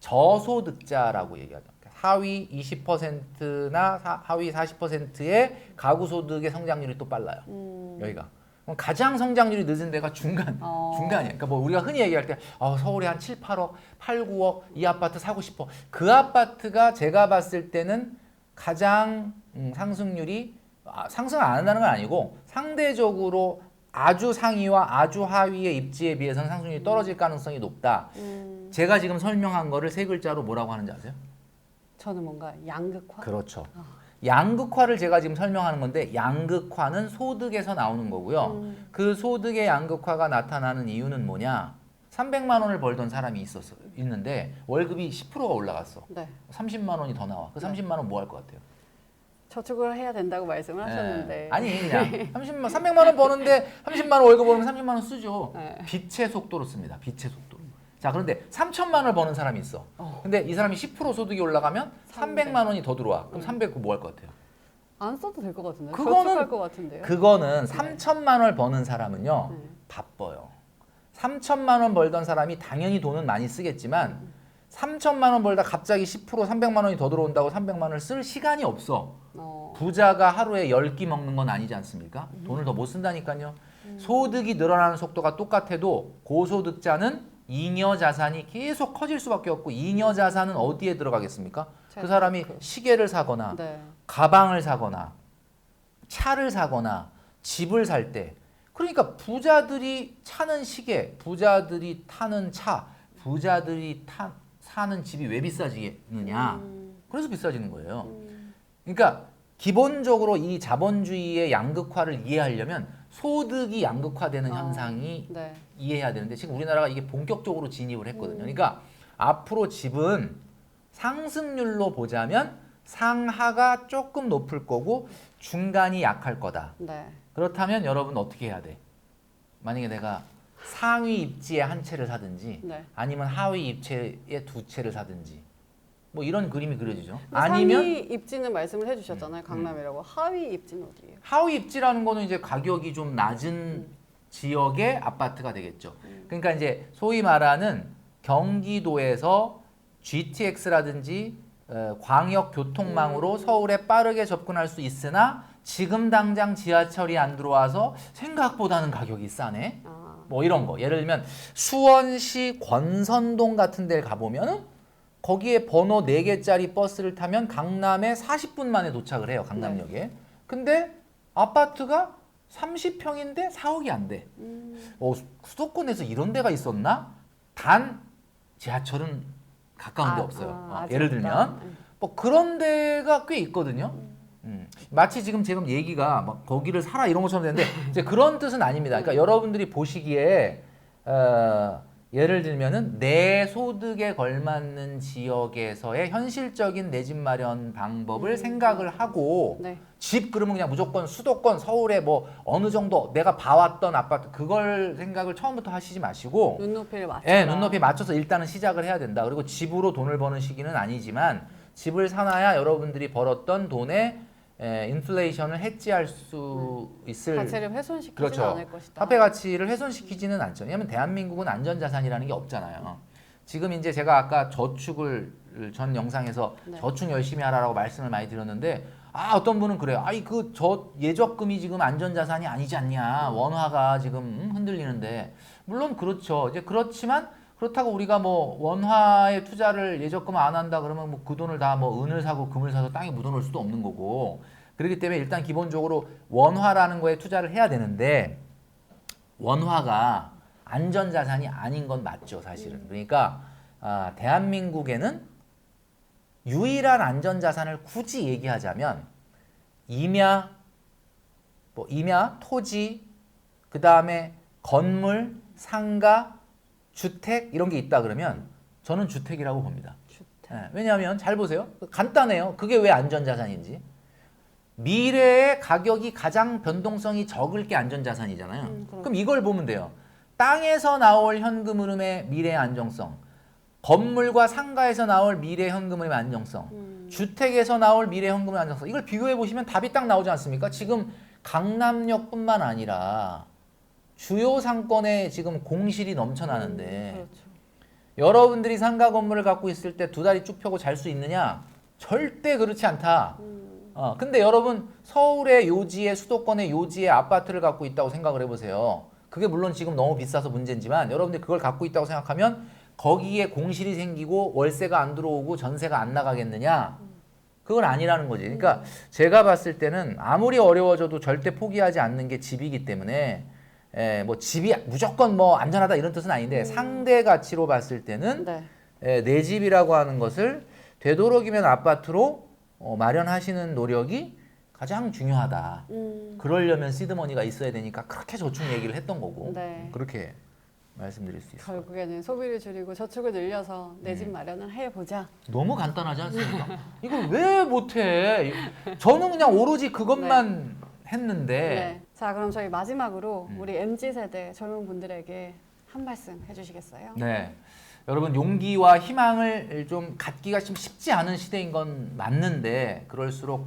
저소득자라고 얘기하죠. 하위 20%나 하위 40%의 가구 소득의 성장률이 또 빨라요. 여기가. 그럼 가장 성장률이 늦은 데가 중간이에요. 그러니까 뭐 우리가 흔히 얘기할 때 서울에 한 7, 8억, 8, 9억 이 아파트 사고 싶어. 그 아파트가 제가 봤을 때는 가장 상승률이 상승 안 한다는 건 아니고 상대적으로 아주 상위와 아주 하위의 입지에 비해서는 상승률이 떨어질 가능성이 높다. 제가 지금 설명한 거를 세 글자로 뭐라고 하는지 아세요? 저는 뭔가 양극화? 그렇죠. 양극화를 제가 지금 설명하는 건데 양극화는 소득에서 나오는 거고요. 그 소득의 양극화가 나타나는 이유는 뭐냐? 300만 원을 벌던 사람이 있는데 월급이 10%가 올라갔어. 네. 30만 원이 더 나와. 그 30만 원 뭐 할 것 같아요? 저축을 해야 된다고 말씀을 하셨는데. 아니 그냥 300만 원 버는데 30만 원 월급 벌면 30만 원 쓰죠. 네. 빛의 속도로 씁니다. 빛의 속도로. 자 그런데 3천만 원을 버는 사람이 있어. 근데 이 사람이 10% 소득이 올라가면 300만 원이 더 들어와. 그럼 300 뭐 할 것 같아요? 안 써도 될 것 같은데. 그거는- 저축할 것 같은데요. 그거는 3천만 원을 버는 사람은요 바빠요. 3천만 원 벌던 사람이 당연히 돈은 많이 쓰겠지만 3천만 원 벌다 갑자기 10% 300만 원이 더 들어온다고 300만 원을 쓸 시간이 없어. 부자가 하루에 10끼 먹는 건 아니지 않습니까? 돈을 더 못 쓴다니까요. 소득이 늘어나는 속도가 똑같아도 고소득자는 잉여 자산이 계속 커질 수밖에 없고 잉여 자산은 어디에 들어가겠습니까? 그 사람이 시계를 사거나 네. 가방을 사거나 차를 사거나 집을 살 때 그러니까 부자들이 차는 시계, 부자들이 타는 차, 부자들이 사는 집이 왜 비싸지느냐? 그래서 비싸지는 거예요. 그러니까 기본적으로 이 자본주의의 양극화를 이해하려면 소득이 양극화되는 현상이 네. 이해해야 되는데 지금 우리나라가 이게 본격적으로 진입을 했거든요. 그러니까 앞으로 집은 상승률로 보자면 상하가 조금 높을 거고 중간이 약할 거다. 네. 그렇다면 여러분 어떻게 해야 돼? 만약에 내가 상위 입지에 한 채를 사든지 네. 아니면 하위 입지에 두 채를 사든지 뭐 이런 그림이 그려지죠. 근데 아니면 상위 입지는 말씀을 해주셨잖아요. 강남이라고. 하위 입지는 어디예요? 하위 입지라는 거는 이제 가격이 좀 낮은 지역의 아파트가 되겠죠. 그러니까 이제 소위 말하는 경기도에서 GTX라든지 광역 교통망으로 서울에 빠르게 접근할 수 있으나 지금 당장 지하철이 안 들어와서 생각보다는 가격이 싸네. 뭐 이런 거. 예를 들면 수원시 권선동 같은 데를 가보면은 거기에 번호 4개짜리 버스를 타면 강남에 40분 만에 도착을 해요. 강남역에. 근데 아파트가 30평인데 4억이 안 돼. 수도권에서 이런 데가 있었나? 단 지하철은 가까운 데 없어요. 예를 들면 뭐 그런 데가 꽤 있거든요. 마치 지금 얘기가 막 거기를 사라 이런 것처럼 되는데 이제 그런 뜻은 아닙니다. 그러니까 여러분들이 보시기에 예를 들면은 내 소득에 걸맞는 지역에서의 현실적인 내 집 마련 방법을 생각을 하고 네. 집 그러면 그냥 무조건 수도권 서울에 뭐 어느 정도 내가 봐왔던 아파트 그걸 생각을 처음부터 하시지 마시고 눈높이를 맞춰. 예, 눈높이 맞춰서 일단은 시작을 해야 된다. 그리고 집으로 돈을 버는 시기는 아니지만 집을 사놔야 여러분들이 벌었던 돈에 인플레이션을 해지할 수 있을 가치를 훼손시키지는 그렇죠. 않을 것이다. 화폐 가치를 훼손시키지는 않죠. 왜냐하면 대한민국은 안전자산이라는 게 없잖아요. 지금 이제 제가 아까 저축을 전 영상에서 네. 저축 열심히 하라고 말씀을 많이 드렸는데 어떤 분은 그래요. 그 예적금이 지금 안전자산이 아니지 않냐. 원화가 지금 흔들리는데 물론 그렇죠. 이제 그렇지만 그렇다고 우리가 뭐 원화에 투자를 예적금 안 한다 그러면 뭐 그 돈을 다 뭐 은을 사고 금을 사서 땅에 묻어놓을 수도 없는 거고 그렇기 때문에 일단 기본적으로 원화라는 거에 투자를 해야 되는데 원화가 안전자산이 아닌 건 맞죠 사실은. 그러니까 대한민국에는 유일한 안전자산을 굳이 얘기하자면 임야, 토지, 그 다음에 건물, 상가, 주택 이런 게 있다 그러면 저는 주택이라고 봅니다. 왜냐하면 잘 보세요. 간단해요. 그게 왜 안전자산인지. 미래의 가격이 가장 변동성이 적을 게 안전자산이잖아요. 그럼 이걸 보면 돼요. 땅에서 나올 현금 흐름의 미래의 안정성, 건물과 상가에서 나올 미래 현금 흐름의 안정성, 주택에서 나올 미래 현금 흐름의 안정성 이걸 비교해 보시면 답이 딱 나오지 않습니까? 지금 강남역뿐만 아니라 주요 상권에 지금 공실이 넘쳐나는데 그렇죠. 여러분들이 상가 건물을 갖고 있을 때 두 다리 쭉 펴고 잘 수 있느냐? 절대 그렇지 않다. 근데 여러분 서울의 요지에 수도권의 요지에 아파트를 갖고 있다고 생각을 해보세요. 그게 물론 지금 너무 비싸서 문제지만 여러분들이 그걸 갖고 있다고 생각하면 거기에 공실이 생기고 월세가 안 들어오고 전세가 안 나가겠느냐? 그건 아니라는 거지. 그러니까 제가 봤을 때는 아무리 어려워져도 절대 포기하지 않는 게 집이기 때문에 뭐 집이 무조건 뭐 안전하다 이런 뜻은 아닌데 상대 가치로 봤을 때는 네. 내 집이라고 하는 것을 되도록이면 아파트로 마련하시는 노력이 가장 중요하다. 그러려면 시드머니가 있어야 되니까 그렇게 저축 얘기를 했던 거고 네. 그렇게 말씀드릴 수 있어요. 결국에는 소비를 줄이고 저축을 늘려서 내 집 마련을 해보자. 너무 간단하지 않습니까? 이걸 왜 못해? 저는 그냥 오로지 그것만 했는데 네. 자, 그럼 저희 마지막으로 우리 MZ세대 젊은 분들에게 한 말씀 해주시겠어요? 네. 여러분 용기와 희망을 좀 갖기가 좀 쉽지 않은 시대인 건 맞는데 그럴수록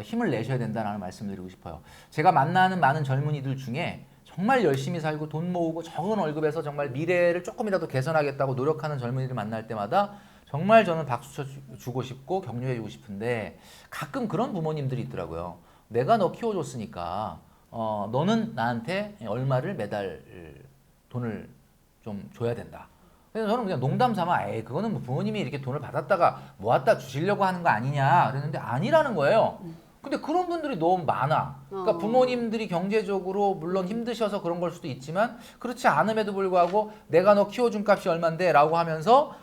힘을 내셔야 된다는 말씀을 드리고 싶어요. 제가 만나는 많은 젊은이들 중에 정말 열심히 살고 돈 모으고 적은 월급에서 정말 미래를 조금이라도 개선하겠다고 노력하는 젊은이들 만날 때마다 정말 저는 박수 쳐주고 싶고 격려해주고 싶은데 가끔 그런 부모님들이 있더라고요. 내가 너 키워줬으니까 너는 나한테 얼마를 매달 돈을 좀 줘야 된다. 그래서 저는 그냥 농담 삼아 에이 그거는 뭐 부모님이 이렇게 돈을 받았다가 모았다 주시려고 하는 거 아니냐 그랬는데 아니라는 거예요. 근데 그런 분들이 너무 많아. 그러니까 부모님들이 경제적으로 물론 힘드셔서 그런 걸 수도 있지만 그렇지 않음에도 불구하고 내가 너 키워준 값이 얼만데 라고 하면서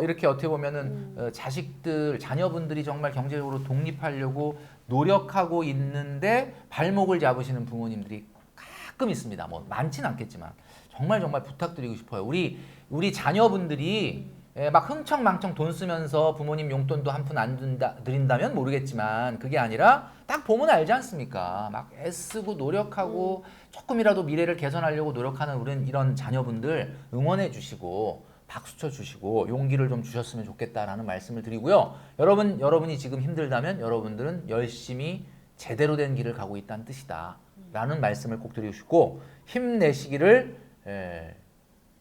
이렇게 어떻게 보면은 자식들 자녀분들이 정말 경제적으로 독립하려고 노력하고 있는데 발목을 잡으시는 부모님들이 가끔 있습니다. 뭐 많지는 않겠지만 정말 부탁드리고 싶어요. 우리 자녀분들이 막 흥청망청 돈 쓰면서 부모님 용돈도 한 푼 안 드린다면 모르겠지만 그게 아니라 딱 보면 알지 않습니까? 막 애쓰고 노력하고 조금이라도 미래를 개선하려고 노력하는 우리 이런 자녀분들 응원해 주시고 박수 쳐 주시고 용기를 좀 주셨으면 좋겠다라는 말씀을 드리고요. 여러분이 지금 힘들다면 여러분들은 열심히 제대로 된 길을 가고 있다는 뜻이다. 라는 말씀을 꼭 드리고 싶고 힘내시기를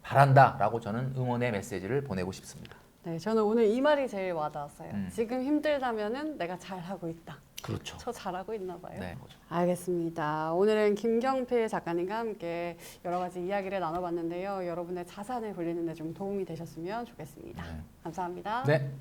바란다라고 저는 응원의 메시지를 보내고 싶습니다. 네, 저는 오늘 이 말이 제일 와닿았어요. 지금 힘들다면은 내가 잘하고 있다. 그렇죠. 저 잘하고 있나 봐요. 네. 알겠습니다. 오늘은 김경필 작가님과 함께 여러 가지 이야기를 나눠봤는데요. 여러분의 자산을 불리는 데 좀 도움이 되셨으면 좋겠습니다. 네. 감사합니다. 네.